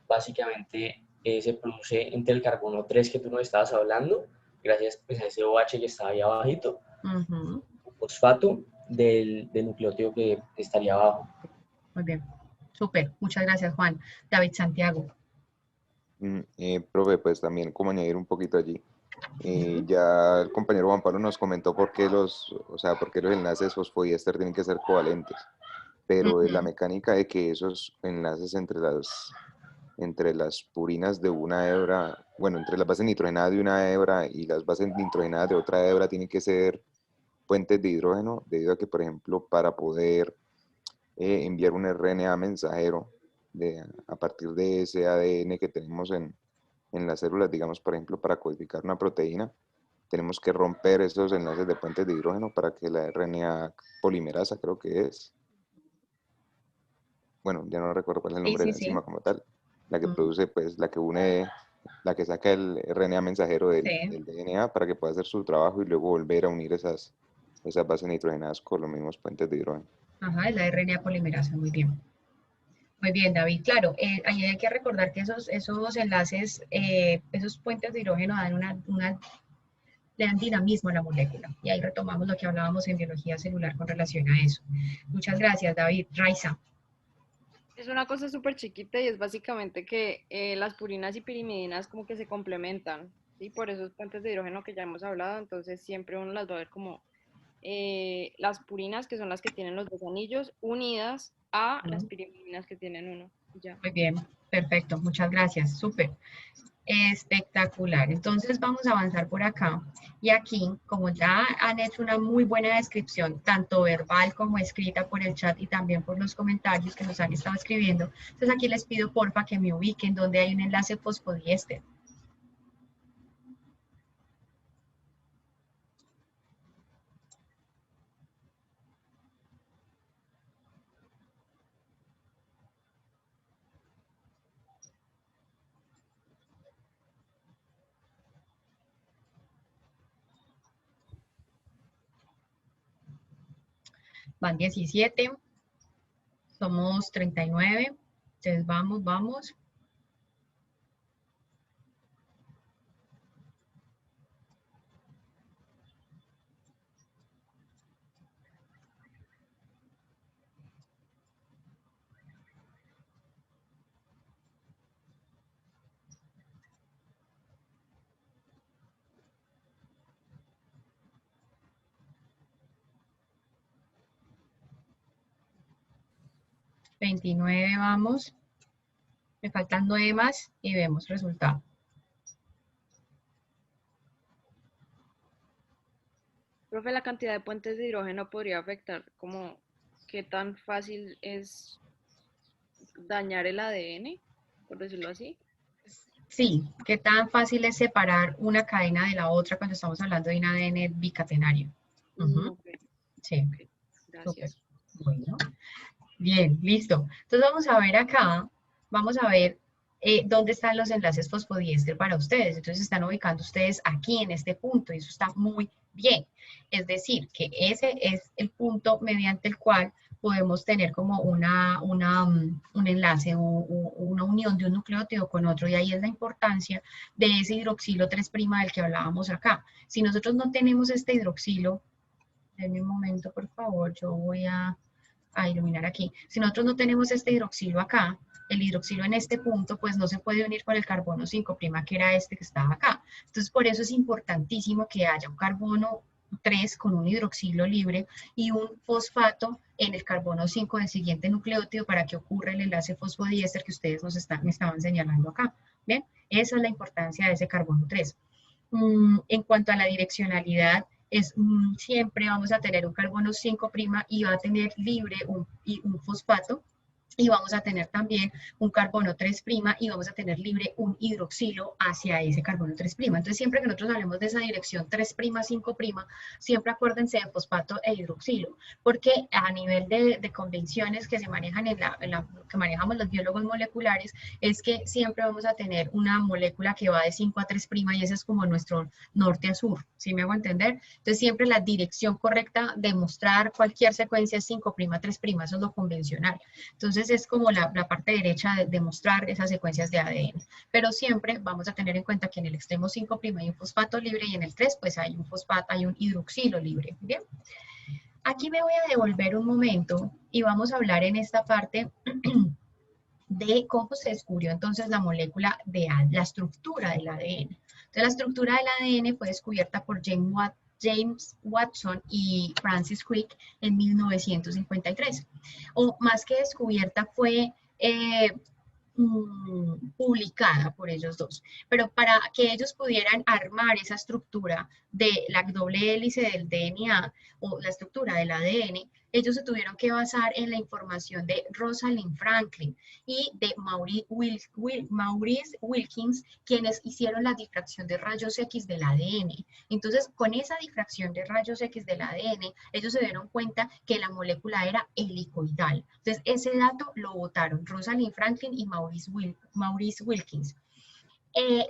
Speaker 2: básicamente se produce entre el carbono 3 que tú nos estabas hablando, gracias pues, a ese OH que está ahí abajito, fosfato del nucleótido que estaría abajo.
Speaker 1: Muy bien, súper, muchas gracias, Juan. David Santiago.
Speaker 3: Profe, pues también como añadir un poquito allí. Ya el compañero Juan Pablo nos comentó por qué los enlaces fosfodiéster tienen que ser covalentes, pero la mecánica de que esos enlaces entre las purinas de una hebra, bueno, entre las bases nitrogenadas de una hebra y las bases nitrogenadas de otra hebra tienen que ser puentes de hidrógeno, debido a que, por ejemplo, para poder enviar un RNA mensajero a partir de ese ADN que tenemos en las células, digamos, por ejemplo, para codificar una proteína, tenemos que romper esos enlaces de puentes de hidrógeno para que la RNA polimerasa, creo que es, bueno, ya no recuerdo cuál es el nombre de la enzima como tal, la que produce, pues, la que saca el RNA mensajero del DNA para que pueda hacer su trabajo y luego volver a unir esas bases nitrogenadas con los mismos puentes de hidrógeno.
Speaker 1: Ajá, es la RNA polimerasa, muy bien. Muy bien, David. Claro, ahí hay que recordar que esos enlaces, esos puentes de hidrógeno le dan dinamismo a la molécula. Y ahí retomamos lo que hablábamos en biología celular con relación a eso. Muchas gracias, David. Raiza.
Speaker 5: Es una cosa súper chiquita y es básicamente que las purinas y pirimidinas como que se complementan, ¿sí? Por esos puentes de hidrógeno que ya hemos hablado, entonces siempre uno las va a ver como las purinas, que son las que tienen los dos anillos, unidas a las pirimidinas que tienen uno. Ya.
Speaker 1: Muy bien, perfecto, muchas gracias, súper. Espectacular. Entonces vamos a avanzar por acá. Y aquí, como ya han hecho una muy buena descripción, tanto verbal como escrita por el chat y también por los comentarios que nos han estado escribiendo, entonces aquí les pido porfa que me ubiquen donde hay un enlace fosfodiéster. Van 17, somos 39, entonces vamos. $29 vamos, me faltan 9 más y vemos resultado.
Speaker 5: Profe, la cantidad de puentes de hidrógeno podría afectar como qué tan fácil es dañar el ADN, por decirlo así.
Speaker 1: Sí, qué tan fácil es separar una cadena de la otra cuando estamos hablando de un ADN bicatenario.
Speaker 5: Okay.
Speaker 1: Sí,
Speaker 5: Okay. Gracias.
Speaker 1: Súper. Bueno, bien, listo. Entonces vamos a ver acá, vamos a ver dónde están los enlaces fosfodiéster para ustedes. Entonces se están ubicando ustedes aquí en este punto y eso está muy bien. Es decir, que ese es el punto mediante el cual podemos tener como un enlace o una unión de un nucleótido con otro, y ahí es la importancia de ese hidroxilo 3' del que hablábamos acá. Si nosotros no tenemos este hidroxilo, denme un momento por favor, yo voy a iluminar aquí. Si nosotros no tenemos este hidroxilo acá, el hidroxilo en este punto, pues no se puede unir con el carbono 5', que era este que estaba acá. Entonces, por eso es importantísimo que haya un carbono 3 con un hidroxilo libre y un fosfato en el carbono 5 del siguiente nucleótido para que ocurra el enlace fosfodiéster que ustedes me estaban señalando acá. ¿Bien? Esa es la importancia de ese carbono 3. En cuanto a la direccionalidad, siempre vamos a tener un carbono 5' y va a tener libre un fosfato, y vamos a tener también un carbono 3' y vamos a tener libre un hidroxilo hacia ese carbono 3'. Entonces, siempre que nosotros hablemos de esa dirección 3', 5', siempre acuérdense de fosfato e hidroxilo, porque a nivel de convenciones que se manejan que manejamos los biólogos moleculares, es que siempre vamos a tener una molécula que va de 5 a 3' y ese es como nuestro norte a sur, ¿sí me hago entender? Entonces, siempre la dirección correcta de mostrar cualquier secuencia es 5', 3', eso es lo convencional. Entonces es como la parte derecha de mostrar esas secuencias de ADN. Pero siempre vamos a tener en cuenta que en el extremo 5' hay un fosfato libre y en el 3 pues hay un fosfato, hay un hidroxilo libre. ¿Bien? Aquí me voy a devolver un momento y vamos a hablar en esta parte de cómo se descubrió entonces la molécula la estructura del ADN. Entonces la estructura del ADN fue descubierta por James Watson y Francis Crick en 1953. O más que descubierta, fue publicada por ellos dos. Pero para que ellos pudieran armar esa estructura de la doble hélice del DNA o la estructura del ADN, ellos se tuvieron que basar en la información de Rosalind Franklin y de Maurice Wilkins, quienes hicieron la difracción de rayos X del ADN. Entonces, con esa difracción de rayos X del ADN, ellos se dieron cuenta que la molécula era helicoidal. Entonces, ese dato lo botaron Rosalind Franklin y Maurice Wilkins.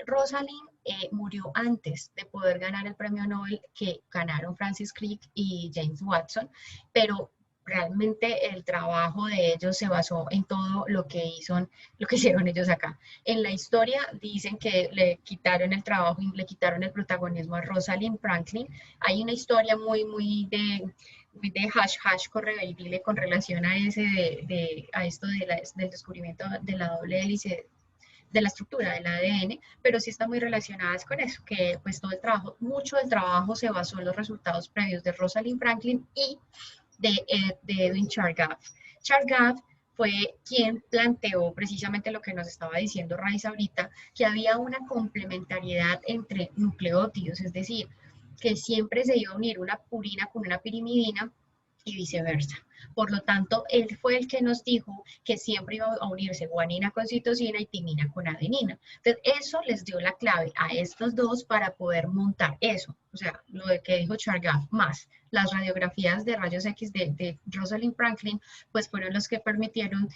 Speaker 1: Rosalind murió antes de poder ganar el premio Nobel que ganaron Francis Crick y James Watson, pero realmente el trabajo de ellos se basó en todo lo que hicieron ellos acá. En la historia dicen que le quitaron el trabajo y le quitaron el protagonismo a Rosalind Franklin. Hay una historia muy de hash correveidile con relación a esto del descubrimiento de la doble hélice de la estructura del ADN, pero sí están muy relacionadas con eso, que pues todo el trabajo, mucho del trabajo se basó en los resultados previos de Rosalind Franklin y de Edwin Chargaff. Chargaff fue quien planteó precisamente lo que nos estaba diciendo Raiza ahorita, que había una complementariedad entre nucleótidos, es decir, que siempre se iba a unir una purina con una pirimidina y viceversa. Por lo tanto, él fue el que nos dijo que siempre iba a unirse guanina con citosina y timina con adenina. Entonces, eso les dio la clave a estos dos para poder montar eso. O sea, lo de que dijo Chargaff, más las radiografías de rayos X de Rosalind Franklin, pues fueron los que permitieron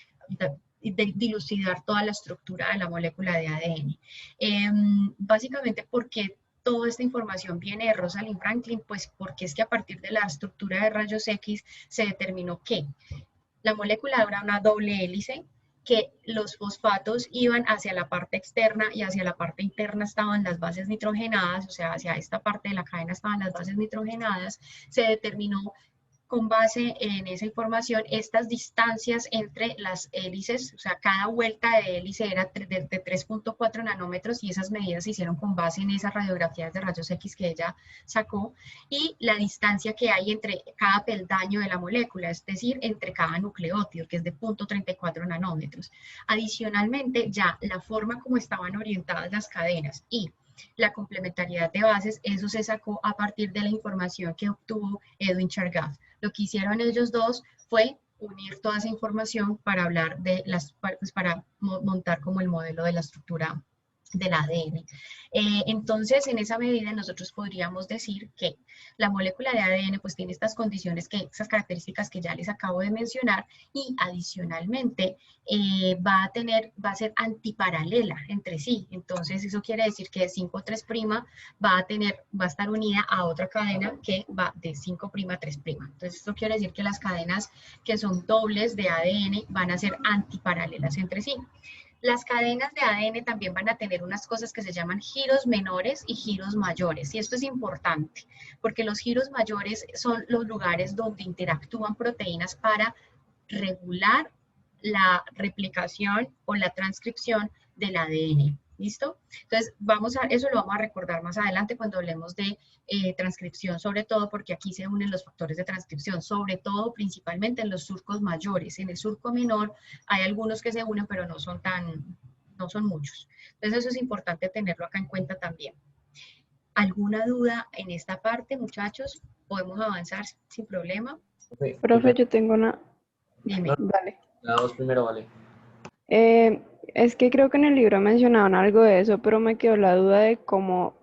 Speaker 1: dilucidar toda la estructura de la molécula de ADN. Básicamente porque toda esta información viene de Rosalind Franklin, pues porque es que a partir de la estructura de rayos X se determinó que la molécula era una doble hélice, que los fosfatos iban hacia la parte externa y hacia la parte interna estaban las bases nitrogenadas, o sea, hacia esta parte de la cadena estaban las bases nitrogenadas. Se determinó con base en esa información estas distancias entre las hélices, o sea, cada vuelta de hélice era de 3.4 nanómetros y esas medidas se hicieron con base en esas radiografías de rayos X que ella sacó, y la distancia que hay entre cada peldaño de la molécula, es decir, entre cada nucleótido, que es de 0.34 nanómetros. Adicionalmente, ya la forma como estaban orientadas las cadenas y la complementariedad de bases, eso se sacó a partir de la información que obtuvo Edwin Chargaff. Lo que hicieron ellos dos fue unir toda esa información para hablar de pues para montar como el modelo de la estructura del ADN. Entonces, en esa medida nosotros podríamos decir que la molécula de ADN pues tiene estas condiciones, esas caracterís' que ya les acabo de mencionar, y adicionalmente va a ser antiparalela entre sí. Entonces, eso quiere decir que de 5'3' va a estar unida a otra cadena que va de 5' a 3'. Entonces, esto quiere decir que las cadenas que son dobles de ADN van a ser antiparalelas entre sí. Las cadenas de ADN también van a tener unas cosas que se llaman giros menores y giros mayores, y esto es importante, porque los giros mayores son los lugares donde interactúan proteínas para regular la replicación o la transcripción del ADN. ¿Listo? Entonces, eso lo vamos a recordar más adelante cuando hablemos de transcripción, sobre todo porque aquí se unen los factores de transcripción, sobre todo principalmente en los surcos mayores. En el surco menor hay algunos que se unen, pero no son muchos. Entonces, eso es importante tenerlo acá en cuenta también. ¿Alguna duda en esta parte, muchachos? ¿Podemos avanzar sin problema?
Speaker 5: Profe, yo tengo una...
Speaker 1: Dime.
Speaker 5: Dale.
Speaker 2: La dos primero, vale.
Speaker 5: Es que creo que en el libro mencionaban algo de eso, pero me quedó la duda de cómo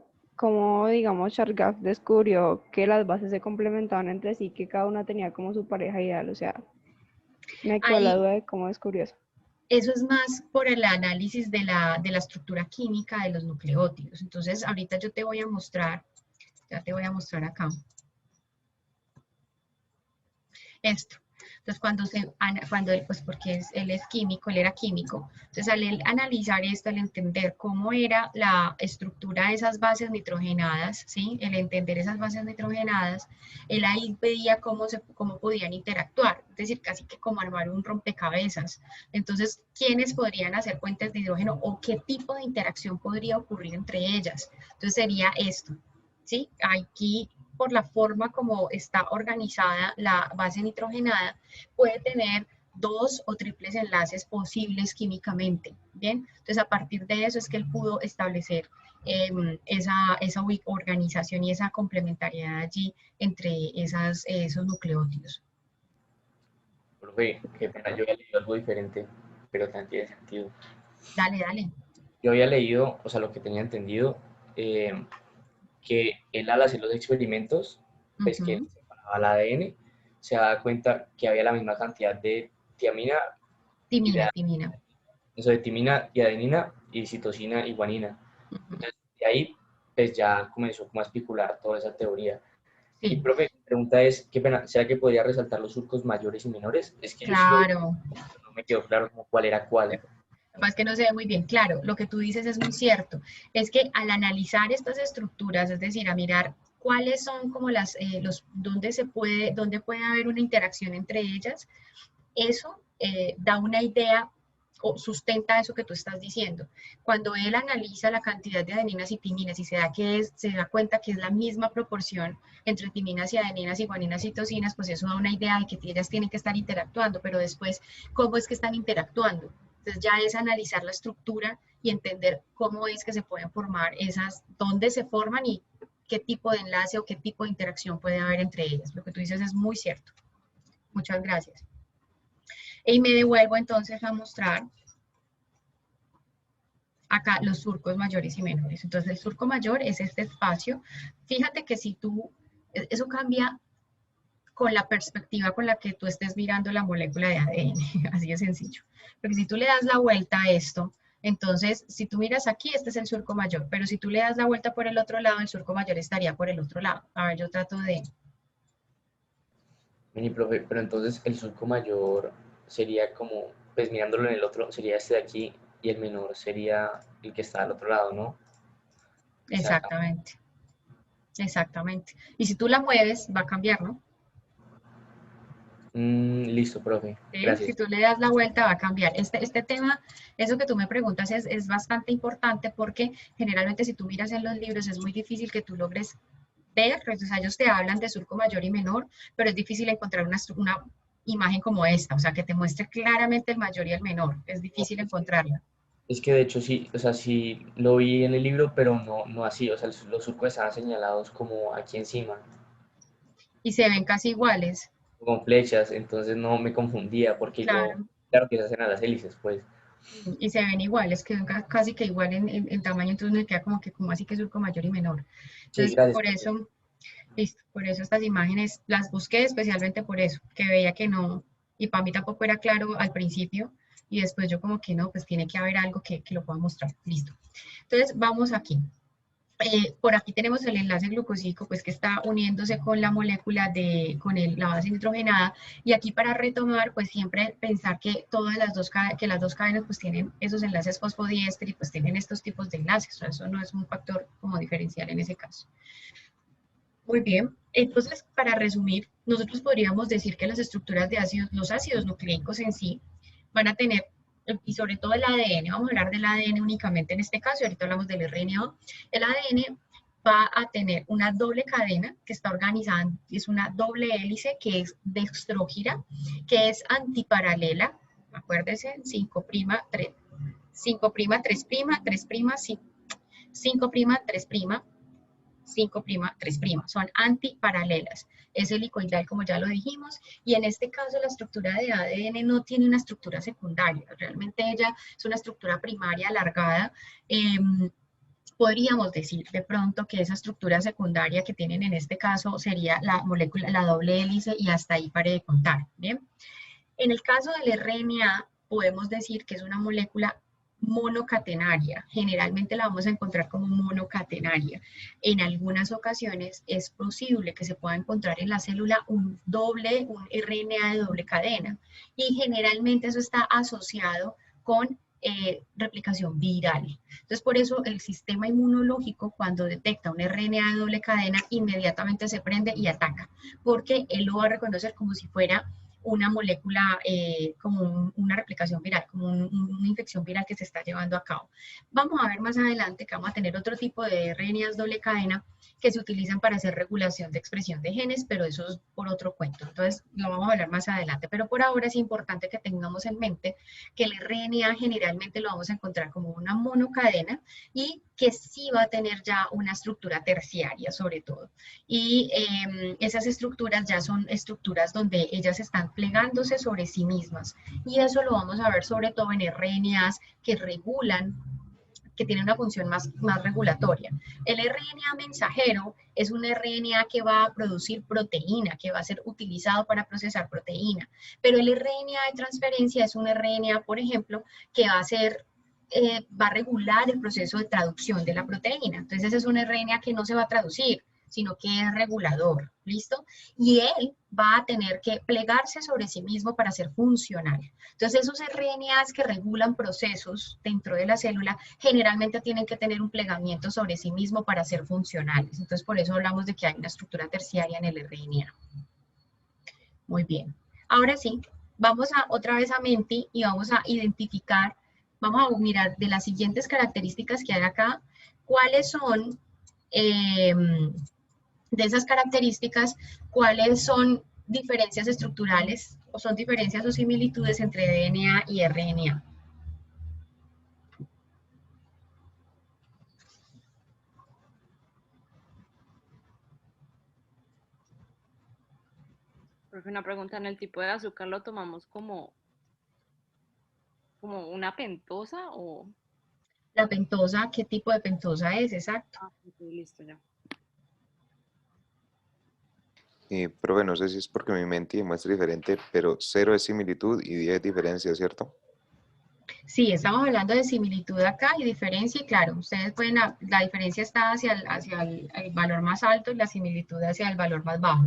Speaker 5: digamos, Chargaff descubrió que las bases se complementaban entre sí, que cada una tenía como su pareja ideal, o sea, me quedó la duda de cómo descubrió eso.
Speaker 1: Eso es más por el análisis de la estructura química de los nucleótidos. Entonces, ahorita yo te voy a mostrar, ya te voy a mostrar acá, esto. Entonces, pues porque él es químico, él era químico, entonces al él analizar esto, al entender cómo era la estructura de esas bases nitrogenadas, ¿sí? El entender esas bases nitrogenadas, él ahí veía cómo podían interactuar, es decir, casi que como armar un rompecabezas. Entonces, ¿quiénes podrían hacer puentes de hidrógeno o qué tipo de interacción podría ocurrir entre ellas? Entonces sería esto, ¿sí? Aquí, por la forma como está organizada la base nitrogenada, puede tener 2 o triples enlaces posibles químicamente, ¿bien? Entonces, a partir de eso es que él pudo establecer esa organización y esa complementariedad allí entre esos nucleótidos.
Speaker 2: Profe, qué pena, yo había leído algo diferente, pero también tiene sentido.
Speaker 1: Dale, dale.
Speaker 2: Yo había leído, o sea, lo que tenía entendido, que él al hacer los experimentos, pues que él separaba el ADN, se daba cuenta que había la misma cantidad de timina y adenina y citosina y guanina. Entonces, de ahí, pues ya comenzó como a especular toda esa teoría. Sí. Y, profe, mi pregunta es, qué pena, ¿será que podría resaltar los surcos mayores y menores? Es que
Speaker 1: claro.
Speaker 2: No me quedó claro como cuál era cuál.
Speaker 1: Más que no se ve muy bien. Claro, lo que tú dices es muy cierto. Es que al analizar estas estructuras, es decir, a mirar cuáles son como dónde puede haber una interacción entre ellas, eso da una idea o sustenta eso que tú estás diciendo. Cuando él analiza la cantidad de adeninas y timinas y se da cuenta que es la misma proporción entre timinas y adeninas y guaninas y tocinas, pues eso da una idea de que ellas tienen que estar interactuando, pero después, ¿cómo es que están interactuando? Entonces ya es analizar la estructura y entender cómo es que se pueden formar esas, dónde se forman y qué tipo de enlace o qué tipo de interacción puede haber entre ellas. Lo que tú dices es muy cierto. Muchas gracias. Y me devuelvo entonces a mostrar acá los surcos mayores y menores. Entonces el surco mayor es este espacio. Fíjate que si tú, eso cambia con la perspectiva con la que tú estés mirando la molécula de ADN, así de sencillo. Porque si tú le das la vuelta a esto, entonces si tú miras aquí, este es el surco mayor, pero si tú le das la vuelta por el otro lado, el surco mayor estaría por el otro lado. A ver, yo trato de...
Speaker 2: Mini profe, pero entonces el surco mayor sería como, pues mirándolo en el otro, sería este de aquí y el menor sería el que está al otro lado, ¿no?
Speaker 1: Exactamente. Exactamente. Y si tú la mueves, va a cambiar, ¿no?
Speaker 2: Listo, profe.
Speaker 1: ¿Sí?
Speaker 2: Gracias.
Speaker 1: Si tú le das la vuelta, va a cambiar. Este tema, eso que tú me preguntas es bastante importante porque generalmente si tú miras en los libros es muy difícil que tú logres ver, o sea, ellos te hablan de surco mayor y menor, pero es difícil encontrar una imagen como esta, o sea, que te muestre claramente el mayor y el menor. Es difícil encontrarla.
Speaker 2: Es que de hecho sí, o sea, sí lo vi en el libro, pero no así, o sea, los surcos estaban señalados como aquí encima,
Speaker 1: Y se ven casi iguales.
Speaker 2: con flechas, entonces no me confundía, porque
Speaker 1: Claro.
Speaker 2: yo, claro que se hacen a las hélices, pues.
Speaker 1: Y se ven iguales, que casi que igual en tamaño, entonces me queda como que como así que surco mayor y menor. Entonces,
Speaker 2: Sí, gracias.
Speaker 1: por eso, listo, por eso estas imágenes las busqué especialmente por eso, que veía que no, y para mí tampoco era claro al principio, y después yo como que no, pues tiene que haber algo que lo pueda mostrar, listo. Entonces, vamos aquí. Por aquí tenemos el enlace glucosídico, pues que está uniéndose con la molécula con la base nitrogenada, y aquí para retomar, pues siempre pensar que las dos cadenas pues tienen esos enlaces fosfodiéster y pues tienen estos tipos de enlaces, o sea, eso no es un factor como diferencial en ese caso. Muy bien, entonces para resumir, nosotros podríamos decir que las estructuras de ácidos, los ácidos nucleicos en sí, van a tener, y sobre todo el ADN, vamos a hablar del ADN únicamente en este caso, y ahorita hablamos del RNA, el ADN va a tener una doble cadena que está organizada, es una doble hélice que es dextrógira, que es antiparalela, acuérdense, 5', 3', 5', 3', 3', 5', 3', 5', 3', son antiparalelas. Es helicoidal, como ya lo dijimos, y en este caso la estructura de ADN no tiene una estructura secundaria, realmente ella es una estructura primaria alargada. Podríamos decir de pronto que esa estructura secundaria que tienen en este caso sería la molécula, la doble hélice, y hasta ahí pare de contar, ¿bien? En el caso del RNA, podemos decir que es una molécula monocatenaria. Generalmente la vamos a encontrar como monocatenaria. En algunas ocasiones es posible que se pueda encontrar en la célula un RNA de doble cadena, y generalmente eso está asociado con replicación viral. Entonces, por eso el sistema inmunológico, cuando detecta un RNA de doble cadena, inmediatamente se prende y ataca, porque él lo va a reconocer como si fuera una molécula, como una replicación viral, como una infección viral que se está llevando a cabo. Vamos a ver más adelante que vamos a tener otro tipo de RNAs doble cadena que se utilizan para hacer regulación de expresión de genes, pero eso es por otro cuento. Entonces, lo vamos a hablar más adelante. Pero por ahora es importante que tengamos en mente que el RNA generalmente lo vamos a encontrar como una monocadena, y que sí va a tener ya una estructura terciaria sobre todo. Y esas estructuras ya son estructuras donde ellas están plegándose sobre sí mismas. Y eso lo vamos a ver sobre todo en RNAs que regulan, que tiene una función más regulatoria. El RNA mensajero es un RNA que va a producir proteína, que va a ser utilizado para procesar proteína, pero el RNA de transferencia es un RNA, por ejemplo, que va a regular el proceso de traducción de la proteína. Entonces ese es un RNA que no se va a traducir, sino que es regulador, ¿listo? Y él va a tener que plegarse sobre sí mismo para ser funcional. Entonces, esos RNAs que regulan procesos dentro de la célula generalmente tienen que tener un plegamiento sobre sí mismo para ser funcionales. Entonces, por eso hablamos de que hay una estructura terciaria en el RNA. Muy bien. Ahora sí, vamos otra vez a Menti y vamos a identificar, vamos a mirar de las siguientes características que hay acá, cuáles son, de esas características, cuáles son diferencias estructurales o son diferencias o similitudes entre DNA y RNA.
Speaker 5: Profe, una pregunta, ¿en el tipo de azúcar lo tomamos como una pentosa o...?
Speaker 1: La pentosa, ¿qué tipo de pentosa es? Exacto.
Speaker 5: Ah, ok, listo ya.
Speaker 3: Profe, no sé si es porque mi mente muestra diferente, pero 0 es similitud y 10 es diferencia, ¿cierto?
Speaker 1: Sí, estamos hablando de similitud acá y diferencia, y claro, ustedes pueden, la diferencia está hacia el valor más alto y la similitud hacia el valor más bajo.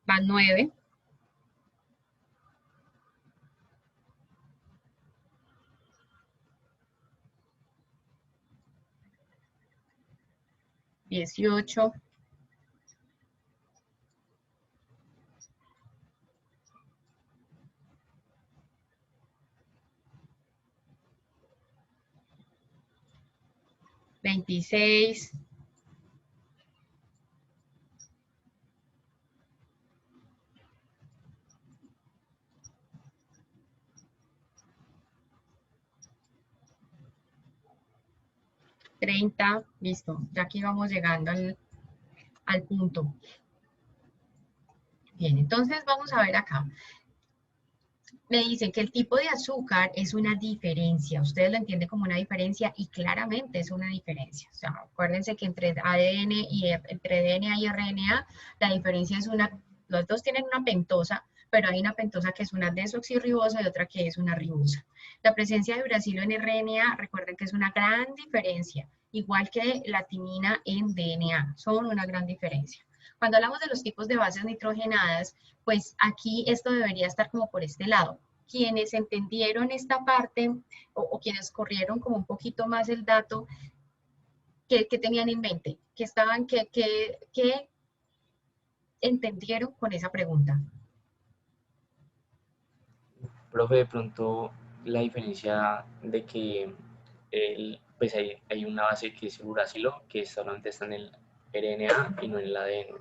Speaker 1: Van 9. $18. $26. $30. Listo. Ya aquí vamos llegando al punto. Bien, entonces vamos a ver acá. Me dicen que el tipo de azúcar es una diferencia. Ustedes lo entienden como una diferencia y claramente es una diferencia. O sea, acuérdense que entre ADN y entre DNA y RNA, la diferencia es una, los dos tienen una pentosa, pero hay una pentosa que es una desoxirribosa y otra que es una ribosa. La presencia de uracilo en RNA, recuerden que es una gran diferencia, igual que la timina en DNA, son una gran diferencia. Cuando hablamos de los tipos de bases nitrogenadas, pues aquí esto debería estar como por este lado. Quienes entendieron esta parte o quienes corrieron como un poquito más el dato, ¿qué tenían en mente? ¿Qué entendieron con esa pregunta?
Speaker 2: Profe, de pronto la diferencia de que pues hay una base que es el uracilo, que solamente está en el RNA y no en el ADN.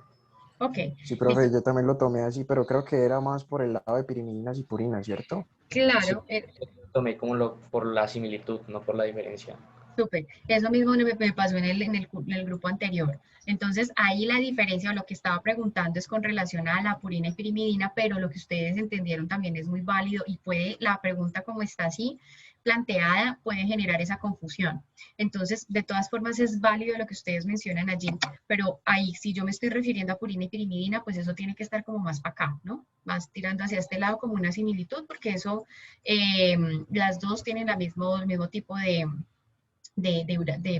Speaker 1: Ok.
Speaker 11: Sí, profe, yo también lo tomé así, pero creo que era más por el lado de pirimidinas y purinas, ¿cierto?
Speaker 1: Claro.
Speaker 2: Sí, lo tomé como por la similitud, no por la diferencia.
Speaker 1: Súper, eso mismo me pasó en el grupo anterior. Entonces, ahí la diferencia o lo que estaba preguntando es con relación a la purina y pirimidina, pero lo que ustedes entendieron también es muy válido y la pregunta como está así planteada puede generar esa confusión. Entonces, de todas formas es válido lo que ustedes mencionan allí, pero ahí si yo me estoy refiriendo a purina y pirimidina, pues eso tiene que estar como más para acá, ¿no? Más tirando hacia este lado como una similitud, porque eso, las dos tienen el mismo tipo de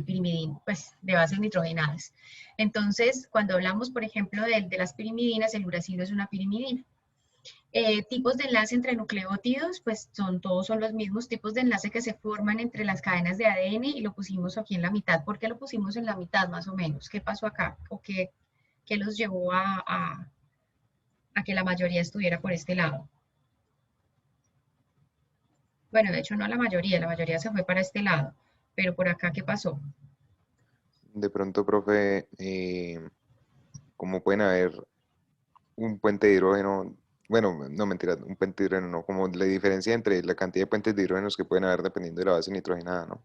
Speaker 1: pirimidina, pues de bases nitrogenadas. Entonces, cuando hablamos, por ejemplo, de las pirimidinas, el uracilo es una pirimidina. Tipos de enlace entre nucleótidos, pues todos son los mismos tipos de enlace que se forman entre las cadenas de ADN y lo pusimos aquí en la mitad. ¿Por qué lo pusimos en la mitad más o menos? ¿Qué pasó acá? ¿O qué los llevó a que la mayoría estuviera por este lado? Bueno, de hecho no la mayoría se fue para este lado. Pero por acá, ¿qué pasó?
Speaker 3: De pronto, profe, como pueden haber un puente de hidrógeno, bueno, no mentira, un puente de hidrógeno no, como la diferencia entre la cantidad de puentes de hidrógenos que pueden haber dependiendo de la base nitrogenada, ¿no?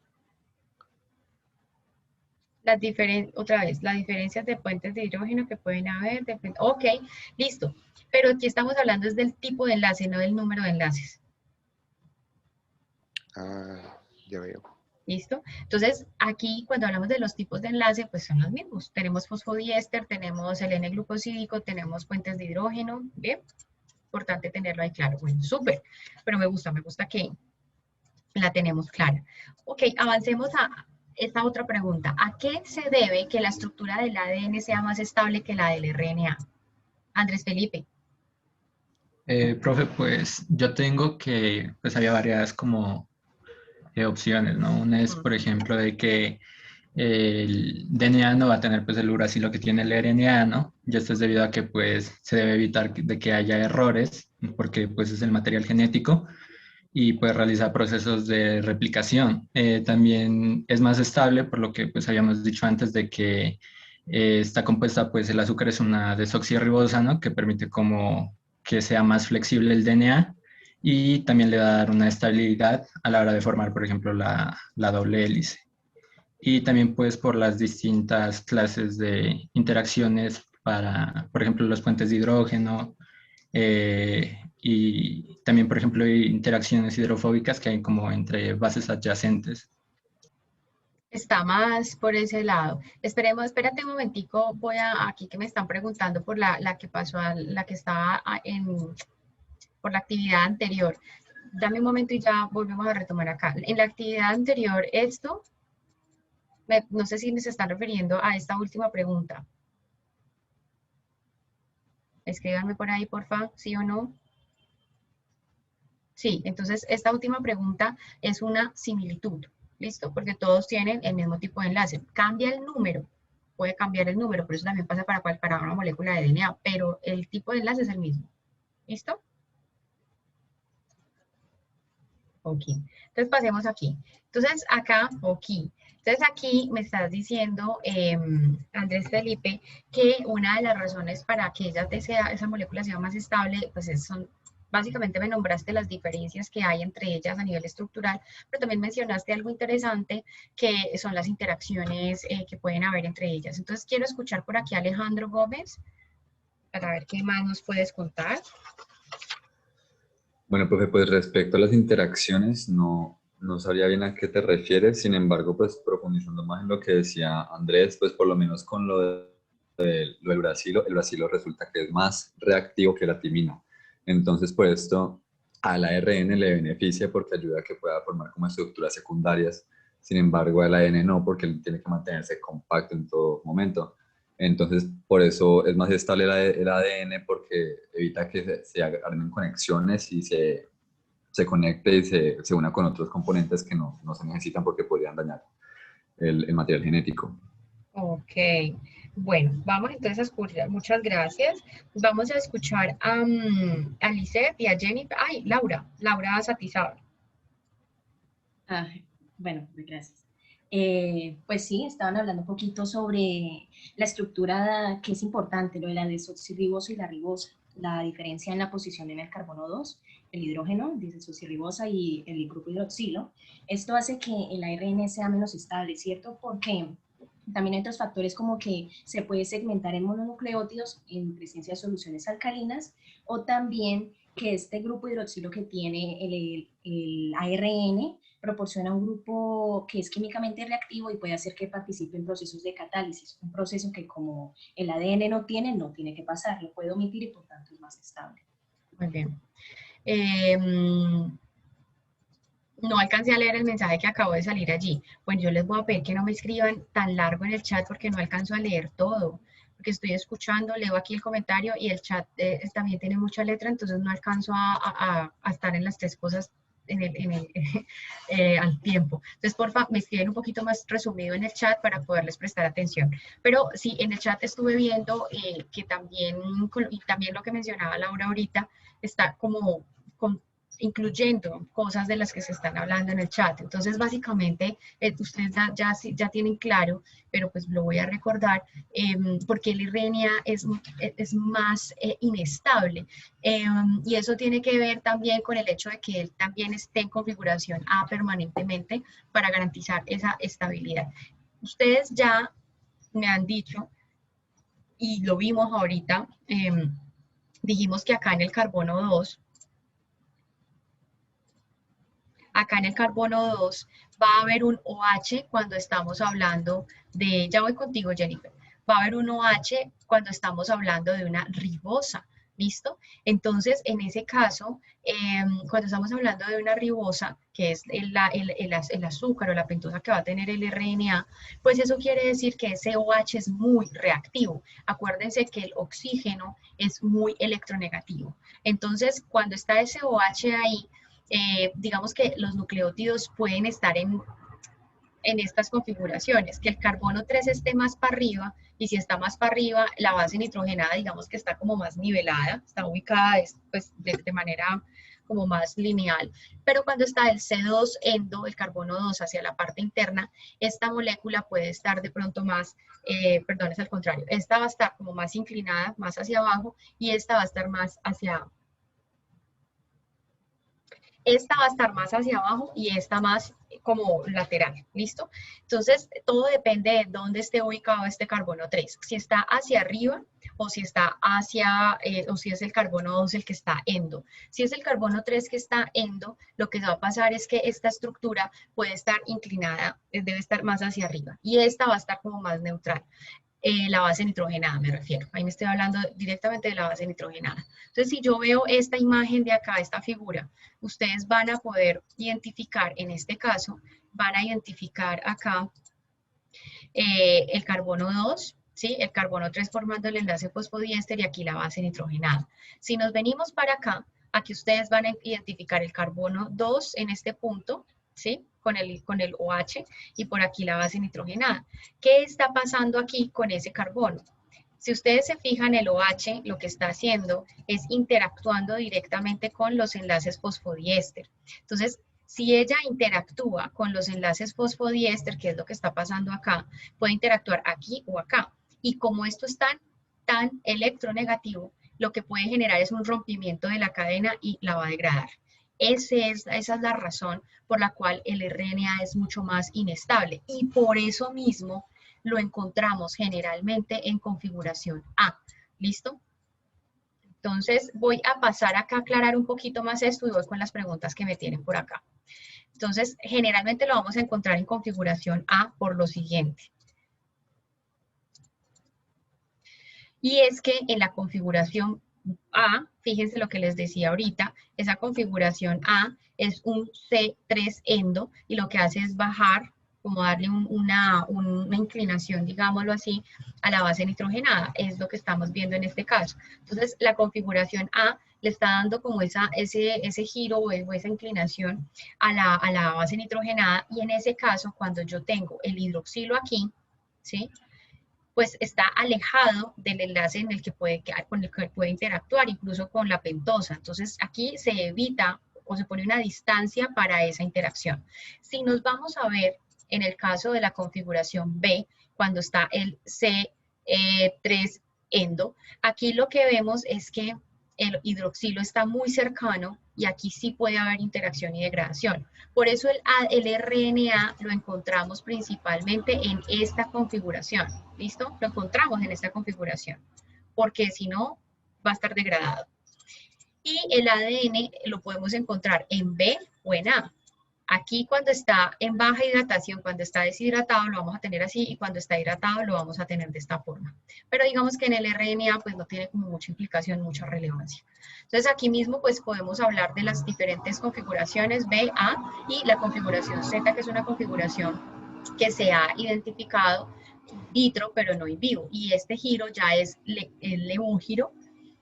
Speaker 1: Otra vez, las diferencias de puentes de hidrógeno que pueden haber. Ok, listo. Pero aquí estamos hablando es del tipo de enlace, no del número de enlaces.
Speaker 3: Ah, ya veo.
Speaker 1: ¿Listo? Entonces, aquí cuando hablamos de los tipos de enlace, pues son los mismos. Tenemos fosfodiéster, tenemos el N-glucosídico, tenemos puentes de hidrógeno, ¿bien? Importante tenerlo ahí claro. Bueno, súper. Pero me gusta que la tenemos clara. Ok, avancemos a esta otra pregunta. ¿A qué se debe que la estructura del ADN sea más estable que la del RNA? Andrés Felipe.
Speaker 7: Profe, pues yo tengo que, pues había varias como opciones, ¿no? Una es, por ejemplo, de que el DNA no va a tener pues el uracilo que tiene el RNA, ¿no? Y esto es debido a que pues se debe evitar de que haya errores, porque pues es el material genético y puede realizar procesos de replicación. También es más estable, por lo que pues habíamos dicho antes de que está compuesta, pues el azúcar es una desoxirribosa, ¿no? Que permite como que sea más flexible el DNA y también le va a dar una estabilidad a la hora de formar, por ejemplo, la doble hélice. Y también pues por las distintas clases de interacciones para, por ejemplo, los puentes de hidrógeno, y también, por ejemplo, hay interacciones hidrofóbicas que hay como entre bases adyacentes.
Speaker 1: Está más por ese lado. Esperemos, espérate un momentico, voy a aquí que me están preguntando por la que pasó, la que estaba por la actividad anterior. Dame un momento y ya volvemos a retomar acá. En la actividad anterior, no sé si se están refiriendo a esta última pregunta. Escríbanme por ahí, porfa, sí o no. Sí, entonces esta última pregunta es una similitud, ¿listo? Porque todos tienen el mismo tipo de enlace. Cambia el número, puede cambiar el número, por eso también pasa para una molécula de DNA, pero el tipo de enlace es el mismo. ¿Listo? Ok, entonces pasemos aquí. Entonces acá, ok. Entonces aquí me estás diciendo, Andrés Felipe, que una de las razones para que esa molécula sea más estable, pues básicamente me nombraste las diferencias que hay entre ellas a nivel estructural, pero también mencionaste algo interesante que son las interacciones que pueden haber entre ellas. Entonces quiero escuchar por aquí a Alejandro Gómez para ver qué más nos puedes contar.
Speaker 12: Bueno, profe, pues respecto a las interacciones, no sabría bien a qué te refieres, sin embargo, pues profundizando más en lo que decía Andrés, pues por lo menos con lo del uracilo, el uracilo resulta que es más reactivo que la timina. Entonces, por esto al ARN le beneficia porque ayuda a que pueda formar como estructuras secundarias, sin embargo al ADN no, porque él tiene que mantenerse compacto en todo momento. Entonces, por eso es más estable el ADN, porque evita que se armen conexiones y se conecte y se una con otros componentes que no se necesitan porque podrían dañar el material genético.
Speaker 1: Ok, bueno, vamos entonces a escuchar, muchas gracias. Vamos a escuchar a Lisette y a Jennifer. Ay, Laura Satizábal.
Speaker 13: Bueno, gracias. Pues sí, estaban hablando un poquito sobre la estructura que es importante, lo de la desoxirribosa y la ribosa, la diferencia en la posición en el carbono 2, el hidrógeno, desoxirribosa y el grupo hidroxilo. Esto hace que el ARN sea menos estable, ¿cierto? Porque también hay otros factores como que se puede segmentar en mononucleótidos en presencia de soluciones alcalinas, o también que este grupo hidroxilo que tiene el ARN proporciona un grupo que es químicamente reactivo y puede hacer que participe en procesos de catálisis, un proceso que como el ADN no tiene que pasar, lo puede omitir y por tanto es más estable.
Speaker 1: Muy bien. No alcancé a leer el mensaje que acabo de salir allí. Bueno, yo les voy a pedir que no me escriban tan largo en el chat porque no alcanzo a leer todo, porque estoy escuchando, leo aquí el comentario y el chat también tiene mucha letra, entonces no alcanzo a estar en las tres cosas al tiempo. Entonces, porfa, me escriben un poquito más resumido en el chat para poderles prestar atención. Pero sí, en el chat estuve viendo que también, y también lo que mencionaba Laura ahorita, está como incluyendo cosas de las que se están hablando en el chat. Entonces, básicamente, ustedes ya tienen claro, pero pues lo voy a recordar, porque el RNA es más inestable. Y eso tiene que ver también con el hecho de que él también esté en configuración A permanentemente para garantizar esa estabilidad. Ustedes ya me han dicho, y lo vimos ahorita, dijimos que acá en el carbono 2, acá en el carbono 2 va a haber un OH cuando estamos hablando de, ya voy contigo Jennifer, va a haber un OH cuando estamos hablando de una ribosa, ¿listo? Entonces, en ese caso, cuando estamos hablando de una ribosa, que es el azúcar o la pentosa que va a tener el RNA, pues eso quiere decir que ese OH es muy reactivo. Acuérdense que el oxígeno es muy electronegativo. Entonces, cuando está ese OH ahí, digamos que los nucleótidos pueden estar en estas configuraciones, que el carbono 3 esté más para arriba, y si está más para arriba, la base nitrogenada, digamos que está como más nivelada, está ubicada pues, de manera como más lineal, pero cuando está el C2 endo, el carbono 2 hacia la parte interna, esta molécula puede estar de pronto más, perdón, es al contrario, esta va a estar como más inclinada, más hacia abajo, y esta va a estar más hacia abajo y esta más como lateral, ¿listo? Entonces, todo depende de dónde esté ubicado este carbono 3, si está hacia arriba o si está o si es el carbono 2 el que está endo. Si es el carbono 3 que está endo, lo que va a pasar es que esta estructura puede estar inclinada, debe estar más hacia arriba, y esta va a estar como más neutral. La base nitrogenada me refiero, ahí me estoy hablando directamente de la base nitrogenada. Entonces, si yo veo esta imagen de acá, esta figura, ustedes van a poder identificar, en este caso, van a identificar acá el carbono 2, ¿sí? El carbono 3 formando el enlace fosfodiéster y aquí la base nitrogenada. Si nos venimos para acá, aquí ustedes van a identificar el carbono 2 en este punto, ¿sí? Con el OH, y por aquí la base nitrogenada. ¿Qué está pasando aquí con ese carbono? Si ustedes se fijan, el OH lo que está haciendo es interactuando directamente con los enlaces fosfodiéster. Entonces, si ella interactúa con los enlaces fosfodiéster, que es lo que está pasando acá, puede interactuar aquí o acá. Y como esto es tan electronegativo, lo que puede generar es un rompimiento de la cadena y la va a degradar. Esa es la razón por la cual el RNA es mucho más inestable, y por eso mismo lo encontramos generalmente en configuración A. ¿Listo? Entonces voy a pasar acá a aclarar un poquito más esto y voy con las preguntas que me tienen por acá. Entonces, generalmente lo vamos a encontrar en configuración A por lo siguiente. Y es que en la configuración A, fíjense lo que les decía ahorita, esa configuración A es un C3 endo y lo que hace es bajar, como darle una inclinación, digámoslo así, a la base nitrogenada. Es lo que estamos viendo en este caso. Entonces, la configuración A le está dando como ese giro o esa inclinación a la base nitrogenada, y en ese caso, cuando yo tengo el hidroxilo aquí, ¿sí?, pues está alejado del enlace en el que puede quedar, con el que puede interactuar, incluso con la pentosa. Entonces, aquí se evita o se pone una distancia para esa interacción. Si nos vamos a ver en el caso de la configuración B, cuando está el C3 endo, aquí lo que vemos es que el hidroxilo está muy cercano y aquí sí puede haber interacción y degradación. Por eso el RNA lo encontramos principalmente en esta configuración. ¿Listo? Lo encontramos en esta configuración, porque si no, va a estar degradado. Y el ADN lo podemos encontrar en B o en A. Aquí cuando está en baja hidratación, cuando está deshidratado, lo vamos a tener así, y cuando está hidratado lo vamos a tener de esta forma. Pero digamos que en el RNA pues no tiene como mucha implicación, mucha relevancia. Entonces aquí mismo pues podemos hablar de las diferentes configuraciones B, A y la configuración Z, que es una configuración que se ha identificado in vitro pero no in vivo. Y este giro ya es un giro,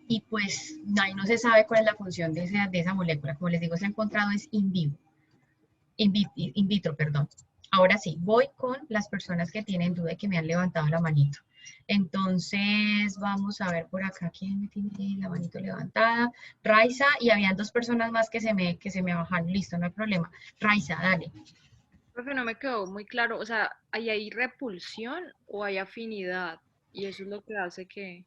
Speaker 1: y pues ahí no se sabe cuál es la función de esa molécula. Como les digo, se ha encontrado es in vivo. In vitro, perdón. Ahora sí, voy con las personas que tienen duda y que me han levantado la manito. Entonces, vamos a ver por acá quién me tiene la manito levantada. Raiza, y habían dos personas más que se me bajaron. Listo, no hay problema. Raiza, dale.
Speaker 5: Profe, no me quedó muy claro. O sea, ¿hay repulsión o hay afinidad? Y eso es lo que hace que...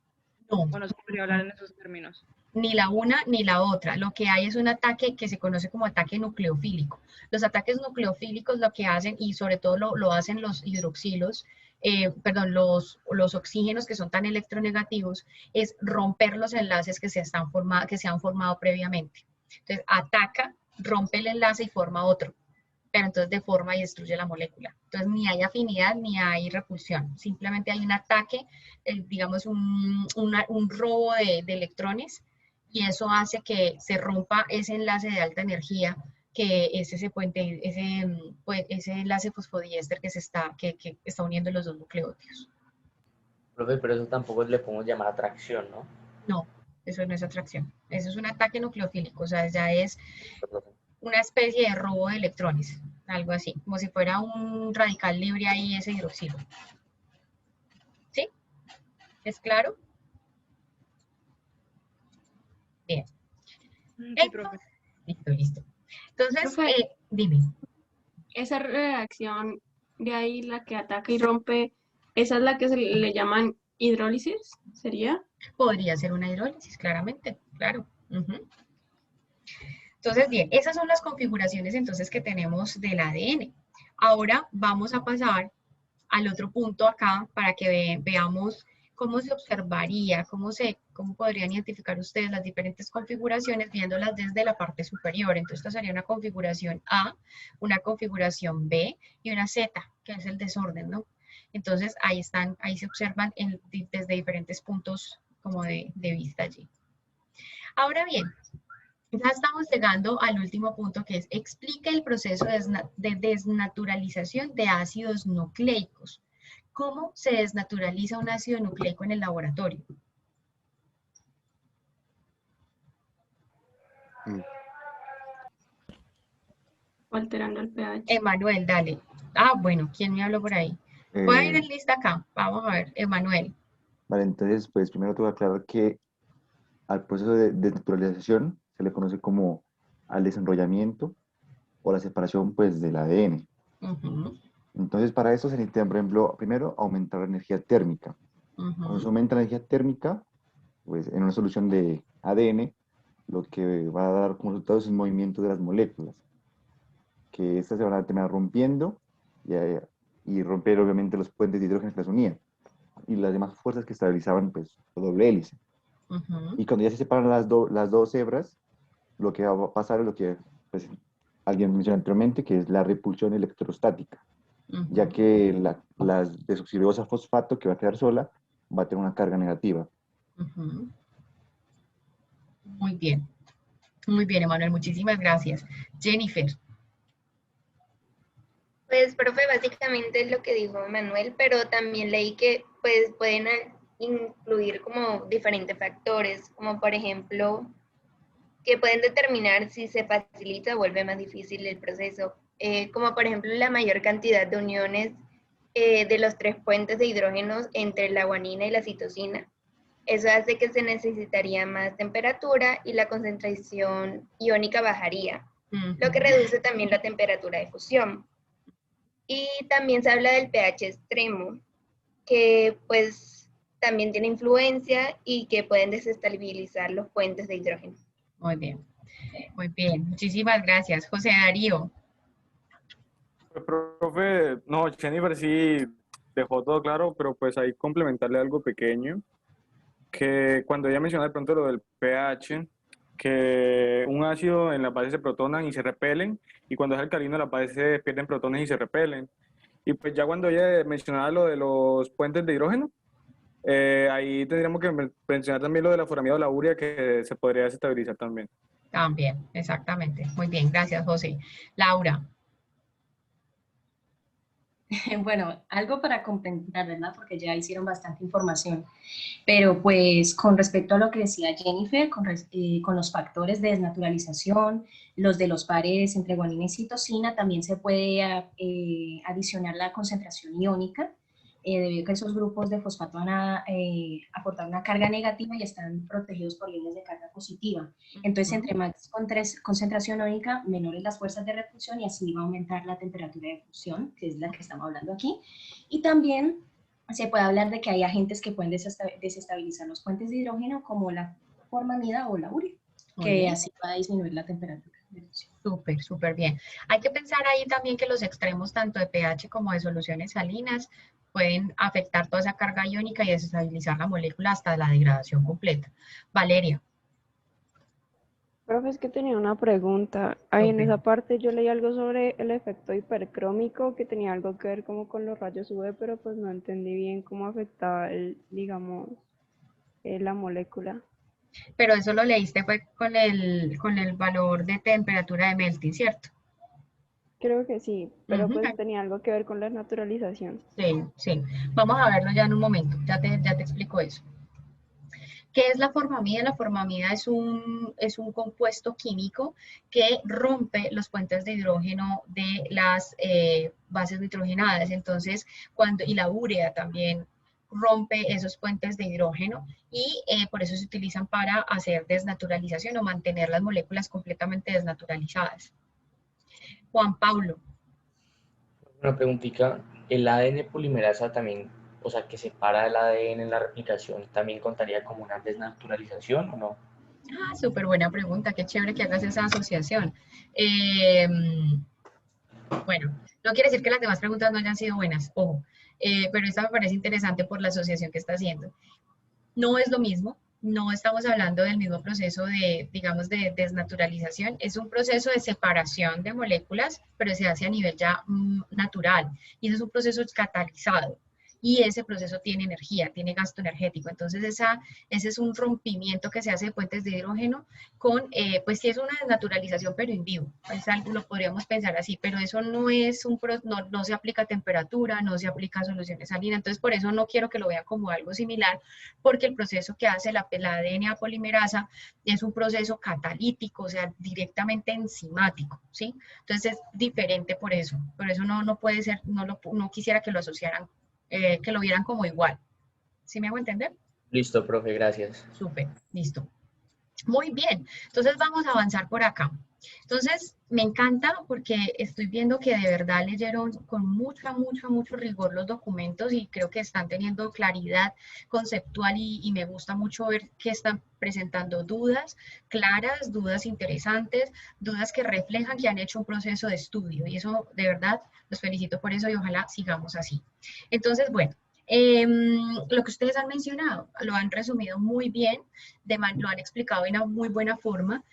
Speaker 1: No.
Speaker 5: Bueno, se podría hablar en esos términos.
Speaker 1: Ni la una ni la otra. Lo que hay es un ataque que se conoce como ataque nucleofílico. Los ataques nucleofílicos lo que hacen, y sobre todo lo hacen los hidroxilos, los oxígenos que son tan electronegativos, es romper los enlaces que se han formado previamente. Entonces ataca, rompe el enlace y forma otro, pero entonces deforma y destruye la molécula. Entonces ni hay afinidad ni hay repulsión, simplemente hay un ataque, digamos un robo de electrones, y eso hace que se rompa ese enlace de alta energía, que es ese puente, ese enlace fosfodiéster que está uniendo los dos nucleótidos.
Speaker 2: Profe, pero eso tampoco le podemos llamar atracción, ¿no?
Speaker 1: No, eso no es atracción. Eso es un ataque nucleofílico, o sea, ya es... una especie de robo de electrones, algo así, como si fuera un radical libre ahí ese hidroxilo. ¿Sí? ¿Es claro? Bien.
Speaker 14: Sí, profe.
Speaker 1: Listo. Entonces,
Speaker 14: Profe,
Speaker 1: dime.
Speaker 14: esa reacción de ahí, la que ataca y rompe, ¿esa es la que se le llaman hidrólisis? ¿Sería?
Speaker 1: Podría ser una hidrólisis, claramente, claro. Entonces, bien, esas son las configuraciones entonces que tenemos del ADN. Ahora vamos a pasar al otro punto acá para que veamos cómo se observaría, cómo podrían identificar ustedes las diferentes configuraciones viéndolas desde la parte superior. Entonces, esta sería una configuración A, una configuración B y una Z, que es el desorden, ¿no? Entonces, ahí se observan desde diferentes puntos como de vista allí. Ahora bien, ya estamos llegando al último punto, que es explica el proceso de desnaturalización de ácidos nucleicos. ¿Cómo se desnaturaliza un ácido nucleico en el laboratorio?
Speaker 14: Alterando el pH.
Speaker 1: Emanuel, dale. Ah, bueno, ¿quién me habló por ahí? Voy a ir en lista acá. Vamos a ver, Emanuel.
Speaker 15: Vale, entonces, pues primero te voy a aclarar que al proceso de desnaturalización se le conoce como al desenrollamiento o la separación, pues, del ADN. Entonces, para eso se necesita, por ejemplo, primero aumentar la energía térmica. Cuando se aumenta la energía térmica, pues, en una solución de ADN, lo que va a dar como resultado es un movimiento de las moléculas, que estas se van a terminar rompiendo y romper, obviamente, los puentes de hidrógeno que las unían y las demás fuerzas que estabilizaban, pues, la doble hélice. Y cuando ya se separan las dos hebras, lo que va a pasar es lo que, pues, alguien mencionó anteriormente, que es la repulsión electrostática, ya que la desoxirribosa fosfato, que va a quedar sola, va a tener una carga negativa.
Speaker 1: Muy bien, Emanuel, muchísimas gracias. Jennifer.
Speaker 16: Pues, profe, básicamente es lo que dijo Manuel, pero también leí que pues pueden incluir como diferentes factores, como por ejemplo, que pueden determinar si se facilita o vuelve más difícil el proceso, como por ejemplo la mayor cantidad de uniones de los 3 puentes de hidrógenos entre la guanina y la citosina. Eso hace que se necesitaría más temperatura y la concentración iónica bajaría, lo que reduce también la temperatura de fusión. Y también se habla del pH extremo, que pues también tiene influencia y que pueden desestabilizar los puentes de hidrógeno.
Speaker 1: Muy bien, muchísimas gracias. José Darío.
Speaker 6: Pues, profe, no, Jennifer sí dejó todo claro, pero pues ahí complementarle algo pequeño, que cuando ella menciona de pronto lo del pH, que un ácido en la base se protonan y se repelen, y cuando es alcalino las bases pierden protones y se repelen. Y pues ya cuando ella mencionaba lo de los puentes de hidrógeno, ahí tendríamos que mencionar también lo del aforamiado de la urea, que se podría desestabilizar también.
Speaker 1: También, exactamente. Muy bien, gracias, José. Laura.
Speaker 13: Bueno, algo para complementar, ¿verdad? Porque ya hicieron bastante información. Pero pues con respecto a lo que decía Jennifer, con los factores de desnaturalización, los de los pares entre guanina y citosina, también se puede adicionar la concentración iónica, debido a que esos grupos de fosfato van a aportar una carga negativa y están protegidos por líneas de carga positiva. Entonces, entre más concentración iónica, menores las fuerzas de repulsión y así va a aumentar la temperatura de fusión, que es la que estamos hablando aquí. Y también se puede hablar de que hay agentes que pueden desestabilizar los puentes de hidrógeno, como la formanida o la urea, que así va a disminuir la temperatura de fusión.
Speaker 1: Súper bien. Hay que pensar ahí también que los extremos tanto de pH como de soluciones salinas pueden afectar toda esa carga iónica y desestabilizar la molécula hasta la degradación completa. Valeria.
Speaker 17: Profe, es que tenía una pregunta. Ahí en esa parte yo leí algo sobre el efecto hipercrómico que tenía algo que ver como con los rayos UV, pero pues no entendí bien cómo afectaba digamos, la molécula.
Speaker 1: Pero eso lo leíste fue con el valor de temperatura de melting, ¿cierto?
Speaker 17: Creo que sí, pero pues tenía algo que ver con la naturalización.
Speaker 1: Sí. Vamos a verlo ya en un momento, ya te explico eso. ¿Qué es la formamida? La formamida es un compuesto químico que rompe los puentes de hidrógeno de las bases nitrogenadas. Entonces, y la urea también rompe esos puentes de hidrógeno y por eso se utilizan para hacer desnaturalización o mantener las moléculas completamente desnaturalizadas. Juan Pablo.
Speaker 2: Una preguntita, ¿el ADN polimerasa también, o sea, que separa el ADN en la replicación, también contaría como una desnaturalización o no?
Speaker 1: Ah, súper buena pregunta, qué chévere que hagas esa asociación. Bueno, no quiere decir que las demás preguntas no hayan sido buenas, ojo, pero esta me parece interesante por la asociación que está haciendo. No es lo mismo, no estamos hablando del mismo proceso de, digamos, de desnaturalización, es un proceso de separación de moléculas, pero se hace a nivel ya natural, y ese es un proceso catalizado. Y ese proceso tiene energía, tiene gasto energético. Entonces, ese es un rompimiento que se hace de puentes de hidrógeno con, pues sí es una desnaturalización, pero en vivo. Es algo, lo podríamos pensar así, pero eso no es no se aplica a temperatura, no se aplica a soluciones salinas. Entonces, por eso no quiero que lo vean como algo similar, porque el proceso que hace la DNA polimerasa es un proceso catalítico, o sea, directamente enzimático, ¿sí? Entonces, es diferente por eso. Por eso no puede ser, no quisiera que lo asociaran, que lo vieran como igual. ¿Sí me hago entender?
Speaker 2: Listo, profe, gracias.
Speaker 1: Súper, listo. Muy bien, entonces vamos a avanzar por acá. Entonces, me encanta porque estoy viendo que de verdad leyeron con mucho rigor los documentos y creo que están teniendo claridad conceptual y me gusta mucho ver que están presentando dudas claras, dudas interesantes, dudas que reflejan que han hecho un proceso de estudio y eso de verdad los felicito por eso y ojalá sigamos así. Entonces, bueno, lo que ustedes han mencionado, lo han resumido muy bien, lo han explicado de una muy buena forma.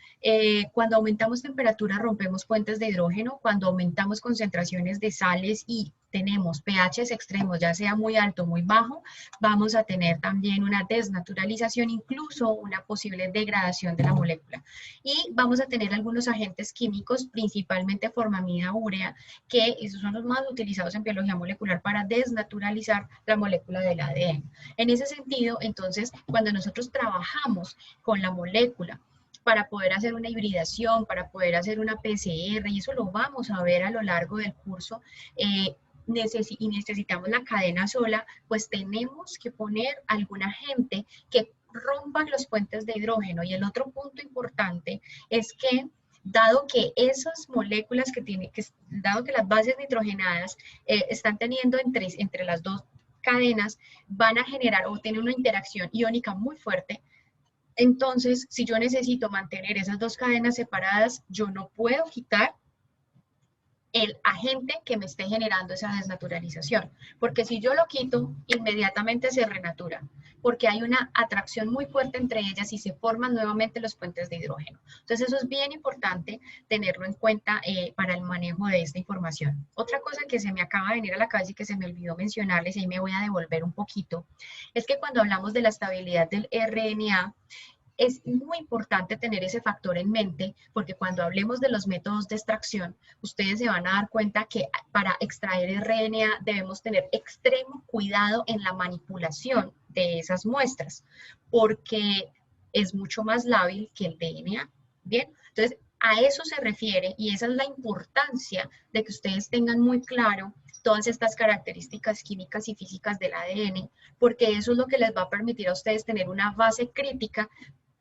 Speaker 1: Cuando aumentamos temperatura rompemos puentes de hidrógeno, cuando aumentamos concentraciones de sales y tenemos pHs extremos, ya sea muy alto o muy bajo, vamos a tener también una desnaturalización, incluso una posible degradación de la molécula. Y vamos a tener algunos agentes químicos, principalmente formamida urea, que esos son los más utilizados en biología molecular para desnaturalizar la molécula del ADN. En ese sentido, entonces, cuando nosotros trabajamos con la molécula para poder hacer una hibridación, para poder hacer una PCR, y eso lo vamos a ver a lo largo del curso, y necesitamos la cadena sola, pues tenemos que poner algún agente que rompa los puentes de hidrógeno. Y el otro punto importante es que dado que esas moléculas dado que las bases nitrogenadas están teniendo entre las dos cadenas, van a generar o tienen una interacción iónica muy fuerte. Entonces, si yo necesito mantener esas dos cadenas separadas, yo no puedo quitar el agente que me esté generando esa desnaturalización, porque si yo lo quito, inmediatamente se renatura, porque hay una atracción muy fuerte entre ellas y se forman nuevamente los puentes de hidrógeno. Entonces eso es bien importante tenerlo en cuenta para el manejo de esta información. Otra cosa que se me acaba de venir a la cabeza y que se me olvidó mencionarles, y ahí me voy a devolver un poquito, es que cuando hablamos de la estabilidad del RNA, es muy importante tener ese factor en mente, porque cuando hablemos de los métodos de extracción, ustedes se van a dar cuenta que para extraer RNA debemos tener extremo cuidado en la manipulación de esas muestras, porque es mucho más lábil que el DNA. Bien, entonces a eso se refiere y esa es la importancia de que ustedes tengan muy claro todas estas características químicas y físicas del ADN, porque eso es lo que les va a permitir a ustedes tener una base crítica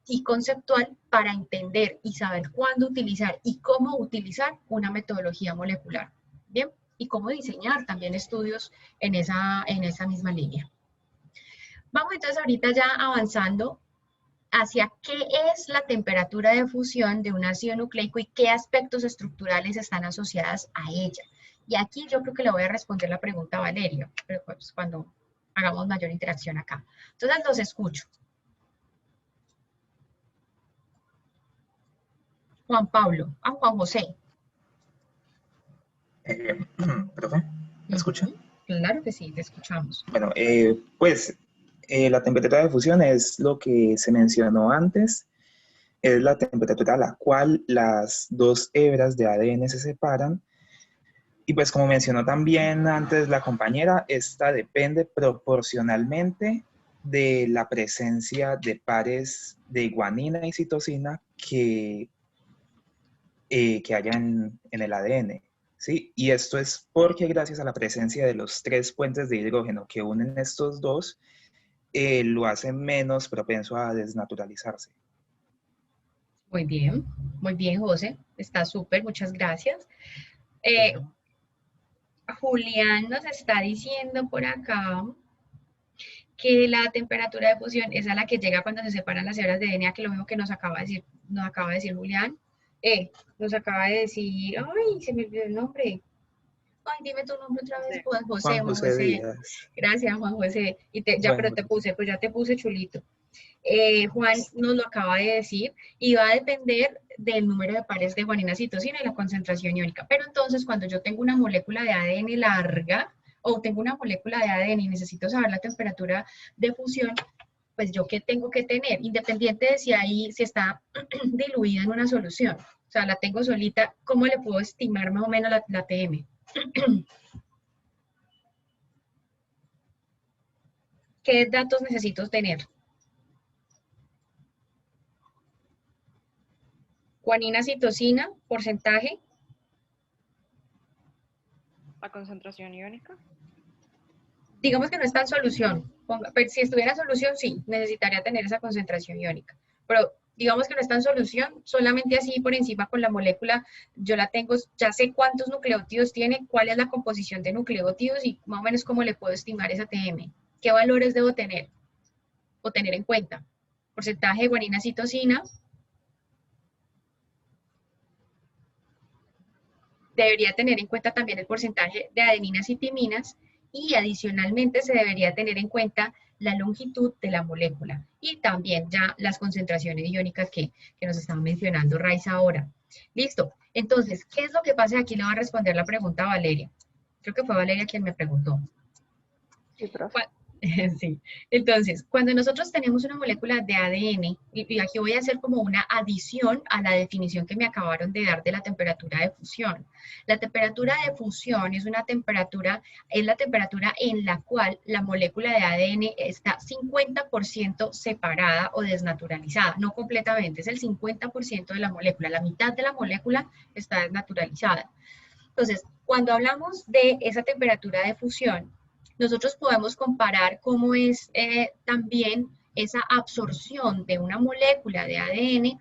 Speaker 1: y conceptual para entender y saber cuándo utilizar y cómo utilizar una metodología molecular. Bien, y cómo diseñar también estudios en esa misma línea. Vamos entonces ahorita ya avanzando hacia qué es la temperatura de fusión de un ácido nucleico y qué aspectos estructurales están asociadas a ella. Y aquí yo creo que le voy a responder la pregunta a Valerio, pero pues cuando hagamos mayor interacción acá. Entonces los escucho. Juan Pablo, Juan José.
Speaker 18: ¿Profe? ¿Me escucha?
Speaker 1: Claro que sí, te escuchamos.
Speaker 18: Bueno, la temperatura de fusión es lo que se mencionó antes, es la temperatura a la cual las dos hebras de ADN se separan. Y pues como mencionó también antes la compañera, esta depende proporcionalmente de la presencia de pares de guanina y citosina que haya en el ADN. ¿Sí? Y esto es porque gracias a la presencia de los 3 puentes de hidrógeno que unen estos dos, lo hace menos propenso a desnaturalizarse.
Speaker 1: Muy bien, José. Está súper, muchas gracias. Julián nos está diciendo por acá que la temperatura de fusión es a la que llega cuando se separan las hebras de DNA, que lo mismo que nos acaba de decir Julián. Nos acaba de decir, ay, se me olvidó el nombre. Ay, dime tu nombre otra vez, Juan José.
Speaker 18: Díaz.
Speaker 1: Gracias, Juan José. Pero te puse chulito. Juan nos lo acaba de decir y va a depender del número de pares de guanina citosina y la concentración iónica. Pero entonces, cuando yo tengo una molécula de ADN larga o tengo una molécula de ADN y necesito saber la temperatura de fusión, pues yo qué tengo que tener, independiente de si está diluida en una solución. O sea, la tengo solita, ¿cómo le puedo estimar más o menos la TM? ¿Qué datos necesito tener? Guanina, citosina, porcentaje.
Speaker 5: La concentración iónica.
Speaker 1: Digamos que no está en solución. Pero si estuviera en solución, sí, necesitaría tener esa concentración iónica. Pero digamos que no está en solución, solamente así por encima con la molécula, yo la tengo, ya sé cuántos nucleótidos tiene, cuál es la composición de nucleótidos y más o menos cómo le puedo estimar esa TM. ¿Qué valores debo tener o tener en cuenta? Porcentaje de guanina, citosina. Debería tener en cuenta también el porcentaje de adeninas y timinas y adicionalmente se debería tener en cuenta la longitud de la molécula y también ya las concentraciones iónicas que nos estaba mencionando Raiza ahora. Listo. Entonces, ¿qué es lo que pasa? Aquí le va a responder la pregunta a Valeria. Creo que fue Valeria quien me preguntó.
Speaker 17: Sí, profe.
Speaker 1: Sí. Entonces, cuando nosotros tenemos una molécula de ADN, y aquí voy a hacer como una adición a la definición que me acabaron de dar de la temperatura de fusión. La temperatura de fusión es la temperatura en la cual la molécula de ADN está 50% separada o desnaturalizada, no completamente, es el 50% de la molécula, la mitad de la molécula está desnaturalizada. Entonces, cuando hablamos de esa temperatura de fusión, nosotros podemos comparar cómo es también esa absorción de una molécula de ADN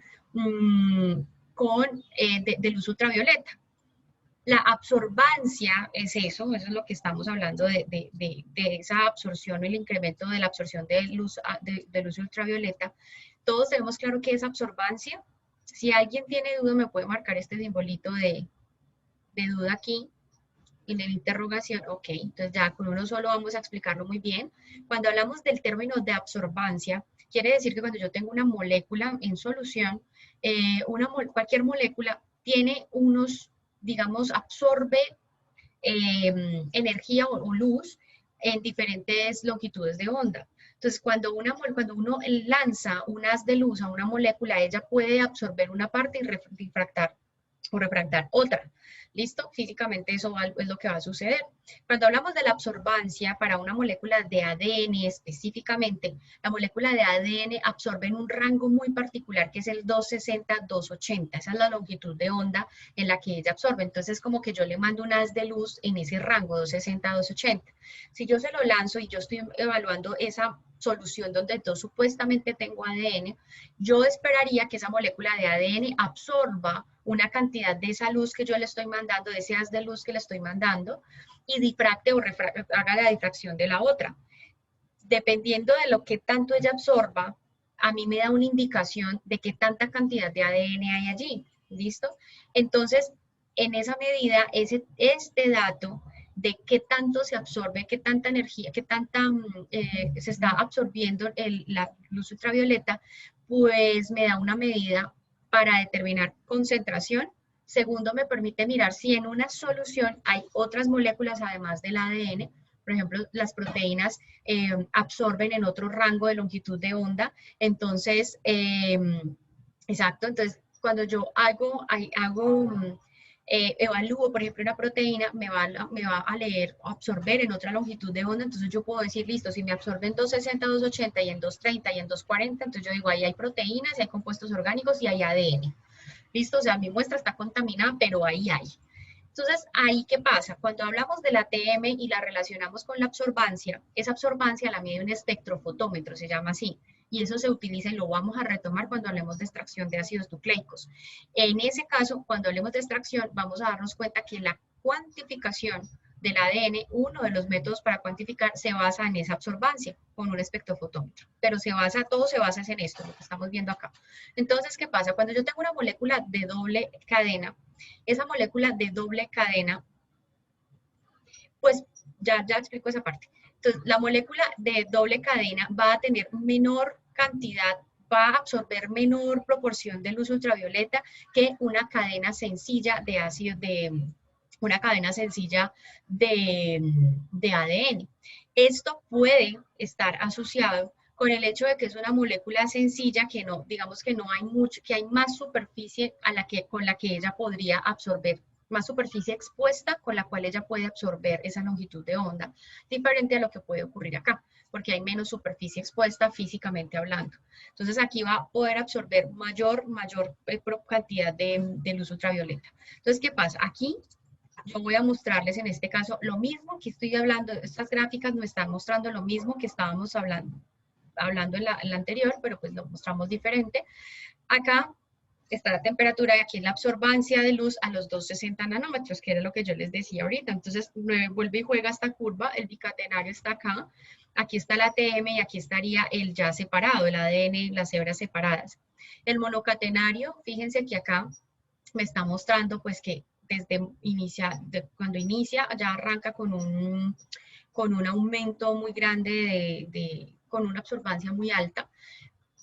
Speaker 1: de luz ultravioleta. La absorbancia es eso es lo que estamos hablando de esa absorción o el incremento de la absorción de luz ultravioleta. Todos tenemos claro qué es absorbancia. Si alguien tiene duda, me puede marcar este simbolito de duda aquí. En la interrogación, ok, entonces ya con uno solo vamos a explicarlo muy bien. Cuando hablamos del término de absorbancia, quiere decir que cuando yo tengo una molécula en solución, cualquier molécula tiene unos, digamos, absorbe energía o luz en diferentes longitudes de onda. Entonces, cuando uno lanza un haz de luz a una molécula, ella puede absorber una parte y refractar otra. ¿Listo? Físicamente eso es lo que va a suceder. Cuando hablamos de la absorbancia para una molécula de ADN específicamente, la molécula de ADN absorbe en un rango muy particular que es el 260-280. Esa es la longitud de onda en la que ella absorbe. Entonces, como que yo le mando un haz de luz en ese rango, 260-280. Si yo se lo lanzo y yo estoy evaluando esa solución donde yo supuestamente tengo ADN, yo esperaría que esa molécula de ADN absorba una cantidad de esa luz que yo le estoy mandando, de ese haz de luz que le estoy mandando, y difracte o haga la difracción de la otra. Dependiendo de lo que tanto ella absorba, a mí me da una indicación de qué tanta cantidad de ADN hay allí. ¿Listo? Entonces, en esa medida, este dato de qué tanto se absorbe, qué tanta energía, qué tanta se está absorbiendo la luz ultravioleta, pues me da una medida para determinar concentración. Segundo, me permite mirar si en una solución hay otras moléculas además del ADN. Por ejemplo, las proteínas absorben en otro rango de longitud de onda. Entonces, exacto, entonces cuando yo hago evalúo, por ejemplo, una proteína, me va a leer, absorber en otra longitud de onda, entonces yo puedo decir, listo, si me absorbe en 260, 280 y en 230 y en 240, entonces yo digo, ahí hay proteínas, hay compuestos orgánicos y hay ADN. Listo, o sea, mi muestra está contaminada, pero ahí hay. Entonces, ¿ahí qué pasa? Cuando hablamos de la TM y la relacionamos con la absorbancia, esa absorbancia la mide un espectrofotómetro, se llama así, y eso se utiliza y lo vamos a retomar cuando hablemos de extracción de ácidos nucleicos. En ese caso, cuando hablemos de extracción, vamos a darnos cuenta que la cuantificación del ADN, uno de los métodos para cuantificar, se basa en esa absorbancia con un espectrofotómetro, pero todo se basa en esto, lo que estamos viendo acá. Entonces, ¿qué pasa? Cuando yo tengo una molécula de doble cadena, esa molécula de doble cadena, pues ya explico esa parte. Entonces, la molécula de doble cadena va a tener menor cantidad, va a absorber menor proporción de luz ultravioleta que una cadena sencilla de ácido, una cadena sencilla de ADN. Esto puede estar asociado con el hecho de que es una molécula sencilla, que no, digamos que no hay mucho, que hay más superficie con la que ella podría absorber, más superficie expuesta con la cual ella puede absorber esa longitud de onda, diferente a lo que puede ocurrir acá, porque hay menos superficie expuesta físicamente hablando. Entonces aquí va a poder absorber mayor cantidad de luz ultravioleta. Entonces, ¿qué pasa? Aquí yo voy a mostrarles en este caso lo mismo que estoy hablando, estas gráficas nos están mostrando lo mismo que estábamos hablando en la anterior, pero pues lo mostramos diferente. Acá está la temperatura y aquí es la absorbancia de luz a los 260 nanómetros, que era lo que yo les decía ahorita. Entonces, vuelve y juega esta curva, el bicatenario está acá, aquí está la TM y aquí estaría el ya separado, el ADN, las hebras separadas. El monocatenario, fíjense que acá me está mostrando pues que cuando inicia ya arranca con un aumento muy grande con una absorbancia muy alta.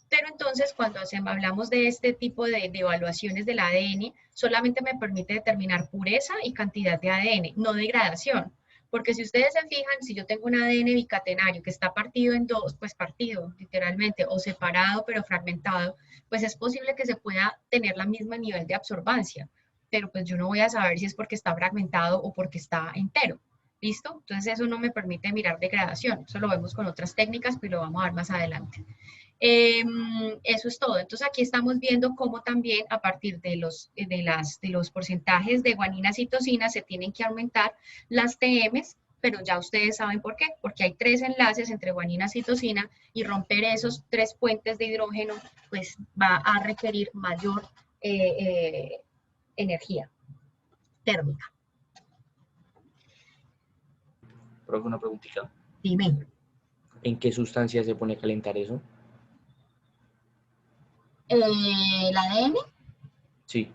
Speaker 1: Pero entonces cuando hablamos de este tipo de evaluaciones del ADN, solamente me permite determinar pureza y cantidad de ADN, no degradación. Porque si ustedes se fijan, si yo tengo un ADN bicatenario que está partido en dos, pues partido literalmente, o separado pero fragmentado, pues es posible que se pueda tener la misma nivel de absorbancia. Pero pues yo no voy a saber si es porque está fragmentado o porque está entero. ¿Listo? Entonces eso no me permite mirar degradación. Eso lo vemos con otras técnicas, pero lo vamos a ver más adelante. Eso es todo. Entonces aquí estamos viendo cómo también a partir de los porcentajes de guanina citosina se tienen que aumentar las TMs, pero ya ustedes saben por qué, porque hay 3 enlaces entre guanina citosina y romper esos 3 puentes de hidrógeno pues va a requerir mayor energía térmica.
Speaker 2: Profe, una preguntita.
Speaker 1: Dime.
Speaker 2: ¿En qué sustancia se pone a calentar eso?
Speaker 1: ¿El ADN?
Speaker 2: Sí.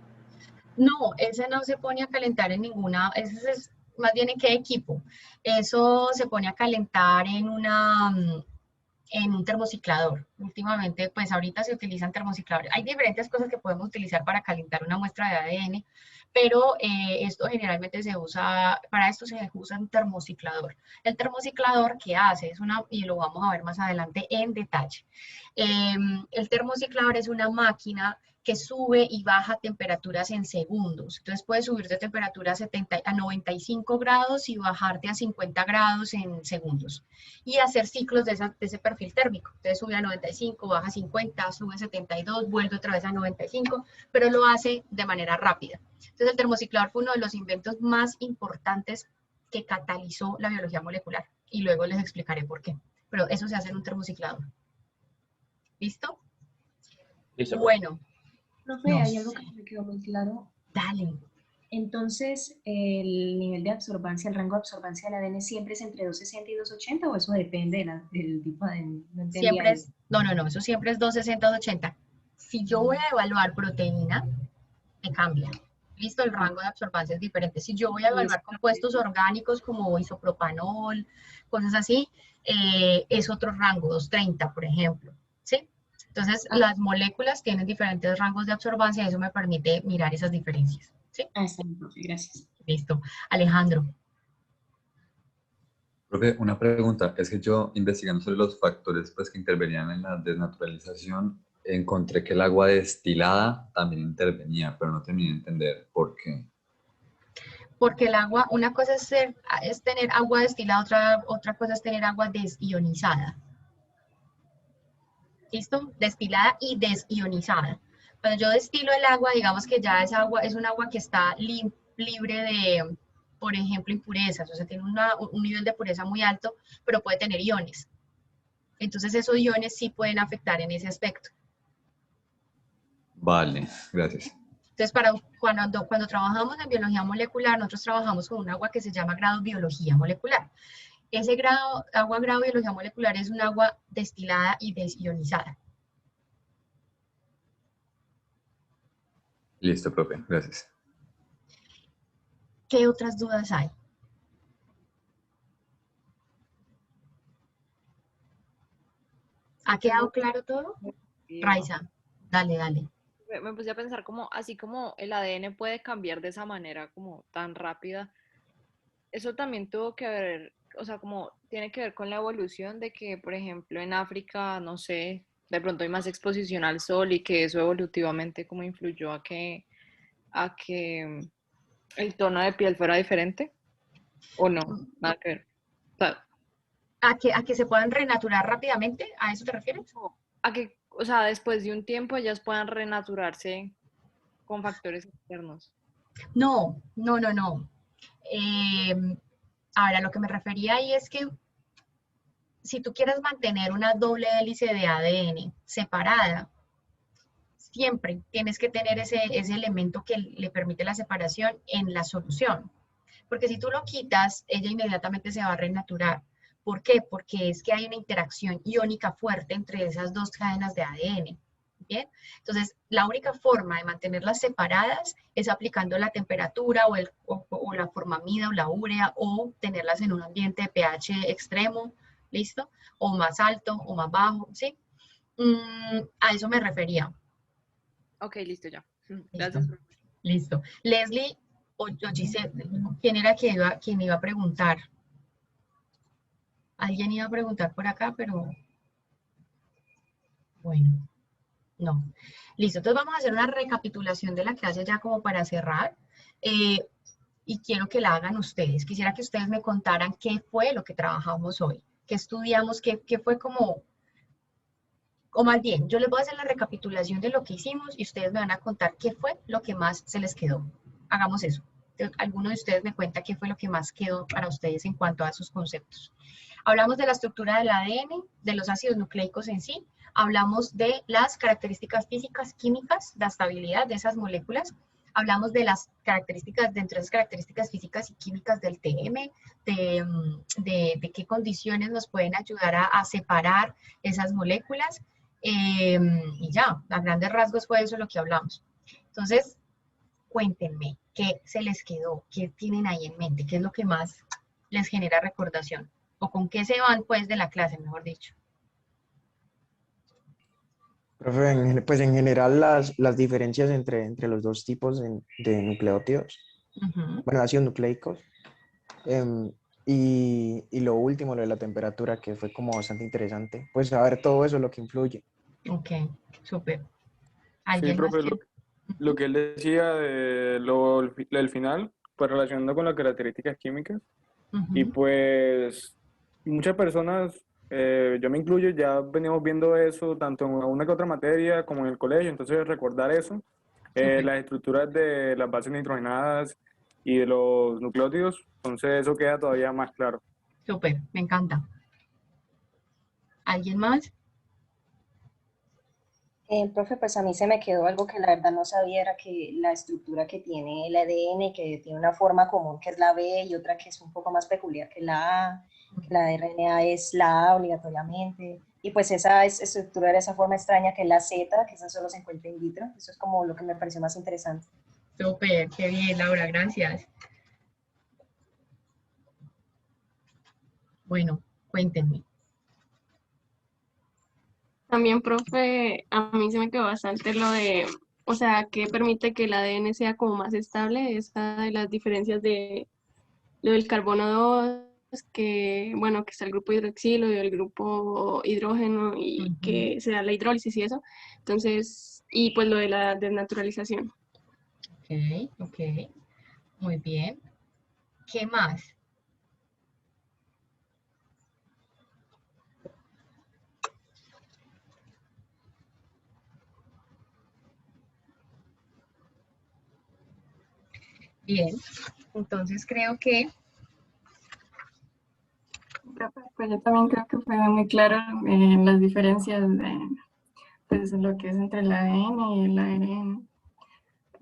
Speaker 1: No, ese no se pone a calentar en ninguna, ese es más bien en qué equipo. Eso se pone a calentar en un termociclador. Últimamente, pues ahorita se utilizan termocicladores. Hay diferentes cosas que podemos utilizar para calentar una muestra de ADN, pero esto generalmente se usa, para esto se usa un termociclador. El termociclador, ¿qué hace? Y lo vamos a ver más adelante en detalle. El termociclador es una máquina que sube y baja temperaturas en segundos. Entonces puede subir de temperatura a 95 grados y bajarte a 50 grados en segundos. Y hacer ciclos de ese perfil térmico. Entonces sube a 95, baja a 50, sube a 72, vuelve otra vez a 95, pero lo hace de manera rápida. Entonces el termociclador fue uno de los inventos más importantes que catalizó la biología molecular. Y luego les explicaré por qué. Pero eso se hace en un termociclador. ¿Listo?
Speaker 2: Listo.
Speaker 1: Bueno.
Speaker 13: Profe, hay algo que me quedó muy claro.
Speaker 1: Dale.
Speaker 13: Entonces, ¿el nivel de absorbancia, el rango de absorbancia del ADN siempre es entre 260 y 280 o eso depende del tipo de... No
Speaker 1: siempre es, no, eso siempre es 260, 280. Si yo voy a evaluar proteína, me cambia. Listo, el rango de absorbancia es diferente. Si yo voy a evaluar compuestos orgánicos como isopropanol, cosas así, es otro rango, 230, por ejemplo. ¿Sí? Entonces, las moléculas tienen diferentes rangos de absorbancia y eso me permite mirar esas diferencias. ¿Sí?
Speaker 13: Está bien, profe, gracias.
Speaker 1: Listo. Alejandro.
Speaker 12: Profe, una pregunta. Es que yo, investigando sobre los factores pues, que intervenían en la desnaturalización, encontré que el agua destilada también intervenía, pero no terminé de entender por qué.
Speaker 1: Porque el agua, una cosa es tener agua destilada, otra cosa es tener agua desionizada. ¿Listo? Destilada y desionizada. Cuando yo destilo el agua, digamos que ya esa agua es un agua que está libre de, por ejemplo, impurezas, o sea, tiene un nivel de pureza muy alto, pero puede tener iones. Entonces esos iones sí pueden afectar en ese aspecto.
Speaker 12: Vale, gracias.
Speaker 1: Entonces, cuando trabajamos en biología molecular, nosotros trabajamos con un agua que se llama grado biología molecular. Ese grado biología molecular es un agua destilada y desionizada.
Speaker 12: Listo, profe, gracias.
Speaker 1: ¿Qué otras dudas hay? ¿Ha quedado claro todo? Raiza, dale.
Speaker 5: Me puse a pensar como, así como el ADN puede cambiar de esa manera como tan rápida, eso también tuvo que ver, o sea, como tiene que ver con la evolución de que, por ejemplo, en África, no sé, de pronto hay más exposición al sol y que eso evolutivamente como influyó a que el tono de piel fuera diferente, ¿o no? Nada que ver. O sea,
Speaker 1: ¿A que se puedan renaturar rápidamente? ¿A eso te refieres?
Speaker 5: a que, o sea, después de un tiempo ellas puedan renaturarse con factores externos.
Speaker 1: No. Ahora, lo que me refería ahí es que si tú quieres mantener una doble hélice de ADN separada, siempre tienes que tener ese elemento que le permite la separación en la solución. Porque si tú lo quitas, ella inmediatamente se va a renaturar. ¿Por qué? Porque es que hay una interacción iónica fuerte entre esas dos cadenas de ADN. ¿Bien? Entonces, la única forma de mantenerlas separadas es aplicando la temperatura o la formamida o la urea o tenerlas en un ambiente de pH extremo, ¿listo? O más alto o más bajo, ¿sí? A eso me refería.
Speaker 5: Ok, listo ya. Gracias.
Speaker 1: Listo. Leslie o Giselle, ¿quién era quien iba a preguntar? Alguien iba a preguntar por acá, pero bueno, no. Listo, entonces vamos a hacer una recapitulación de la clase ya como para cerrar. Y quiero que la hagan ustedes. Quisiera que ustedes me contaran qué fue lo que trabajamos hoy, qué estudiamos, qué fue como, o más bien, yo les voy a hacer la recapitulación de lo que hicimos y ustedes me van a contar qué fue lo que más se les quedó. Hagamos eso. Alguno de ustedes me cuenta qué fue lo que más quedó para ustedes en cuanto a sus conceptos. Hablamos de la estructura del ADN, de los ácidos nucleicos en sí, hablamos de las características físicas, químicas, la estabilidad de esas moléculas, hablamos de las características, dentro de las características físicas y químicas del TM, de qué condiciones nos pueden ayudar a separar esas moléculas, y ya, a grandes rasgos fue eso lo que hablamos. Entonces, cuéntenme, ¿qué se les quedó? ¿Qué tienen ahí en mente? ¿Qué es lo que más les genera recordación? ¿O con qué se van, pues, de la clase, mejor dicho?
Speaker 11: Profe, pues en general las diferencias entre los dos tipos de nucleótidos, bueno, ácidos nucleicos, y lo último, lo de la temperatura, que fue como bastante interesante, pues saber todo eso es lo que influye.
Speaker 1: Ok, súper.
Speaker 6: Sí, profe, lo que él decía del final, pues relacionando con las características químicas, y pues muchas personas, yo me incluyo, ya venimos viendo eso tanto en una que otra materia como en el colegio, entonces recordar eso, las estructuras de las bases nitrogenadas y de los nucleótidos, entonces eso queda todavía más claro.
Speaker 1: Súper, me encanta. ¿Alguien más?
Speaker 13: Profe, pues a mí se me quedó algo que la verdad no sabía, era que la estructura que tiene el ADN, que tiene una forma común que es la B y otra que es un poco más peculiar que la A, que la de RNA es la A obligatoriamente, y pues esa estructura de esa forma extraña que es la Z, que esa solo se encuentra in vitro, eso es como lo que me pareció más interesante.
Speaker 1: Súper, qué bien, Laura, gracias. Bueno, cuéntenme.
Speaker 14: También, profe, a mí se me quedó bastante lo de, o sea, que permite que el ADN sea como más estable, esa de las diferencias de lo del carbono 2, que, bueno, que está el grupo hidroxilo y el grupo hidrógeno y que se da la hidrólisis y eso. Entonces, y pues lo de la desnaturalización.
Speaker 1: Ok, muy bien. ¿Qué más? Bien, entonces creo que...
Speaker 14: Pues yo también creo que fue muy claro las diferencias de pues, lo que es entre el ADN y el ARN.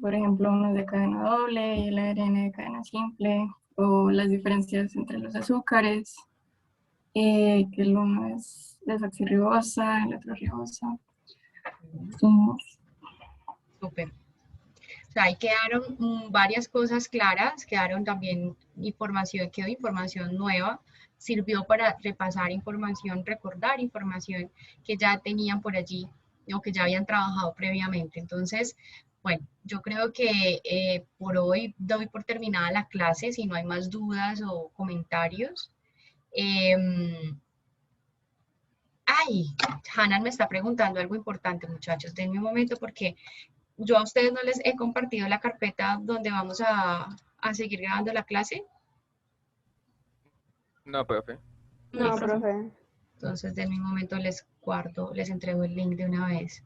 Speaker 14: Por ejemplo, uno es de cadena doble y el ARN de cadena simple, o las diferencias entre los azúcares, que el uno es desoxirribosa, el otro ribosa.
Speaker 1: Súper. O sea, ahí quedaron varias cosas claras, quedaron también información, quedó información nueva, sirvió para repasar información, recordar información que ya tenían por allí o que ya habían trabajado previamente. Entonces, bueno, yo creo que por hoy doy por terminada la clase, si no hay más dudas o comentarios. Ay, Hanan me está preguntando algo importante, muchachos. Denme un momento porque yo a ustedes no les he compartido la carpeta donde vamos a seguir grabando la clase.
Speaker 8: No, profe.
Speaker 17: No, profe.
Speaker 1: Entonces, denme un momento, les guardo, les entrego el link de una vez.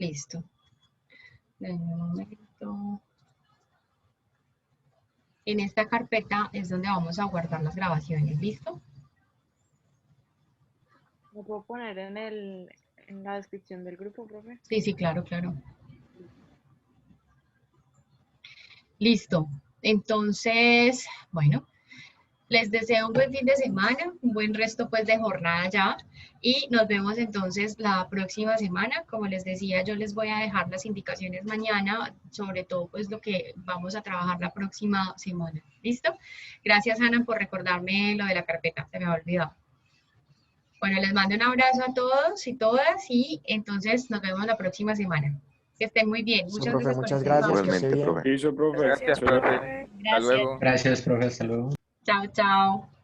Speaker 1: Listo. Denme un momento. En esta carpeta es donde vamos a guardar las grabaciones, ¿listo?
Speaker 5: ¿Lo puedo poner en la descripción del grupo, profe?
Speaker 1: Sí, sí, claro, claro. Listo. Entonces, bueno, les deseo un buen fin de semana, un buen resto pues de jornada ya y nos vemos entonces la próxima semana. Como les decía, yo les voy a dejar las indicaciones mañana, sobre todo pues lo que vamos a trabajar la próxima semana. ¿Listo? Gracias, Ana, por recordarme lo de la carpeta, se me había olvidado. Bueno, les mando un abrazo a todos y todas y entonces nos vemos la próxima semana. Que estén muy bien. Muchas
Speaker 11: profe,
Speaker 1: gracias por
Speaker 11: muchas
Speaker 1: este
Speaker 11: gracias.
Speaker 1: espacio.
Speaker 11: Que esté bien.
Speaker 6: Profe.
Speaker 8: Gracias, profe. Hasta
Speaker 1: Gracias.
Speaker 8: luego.
Speaker 7: Gracias, profe. Hasta luego.
Speaker 1: Chao, chao.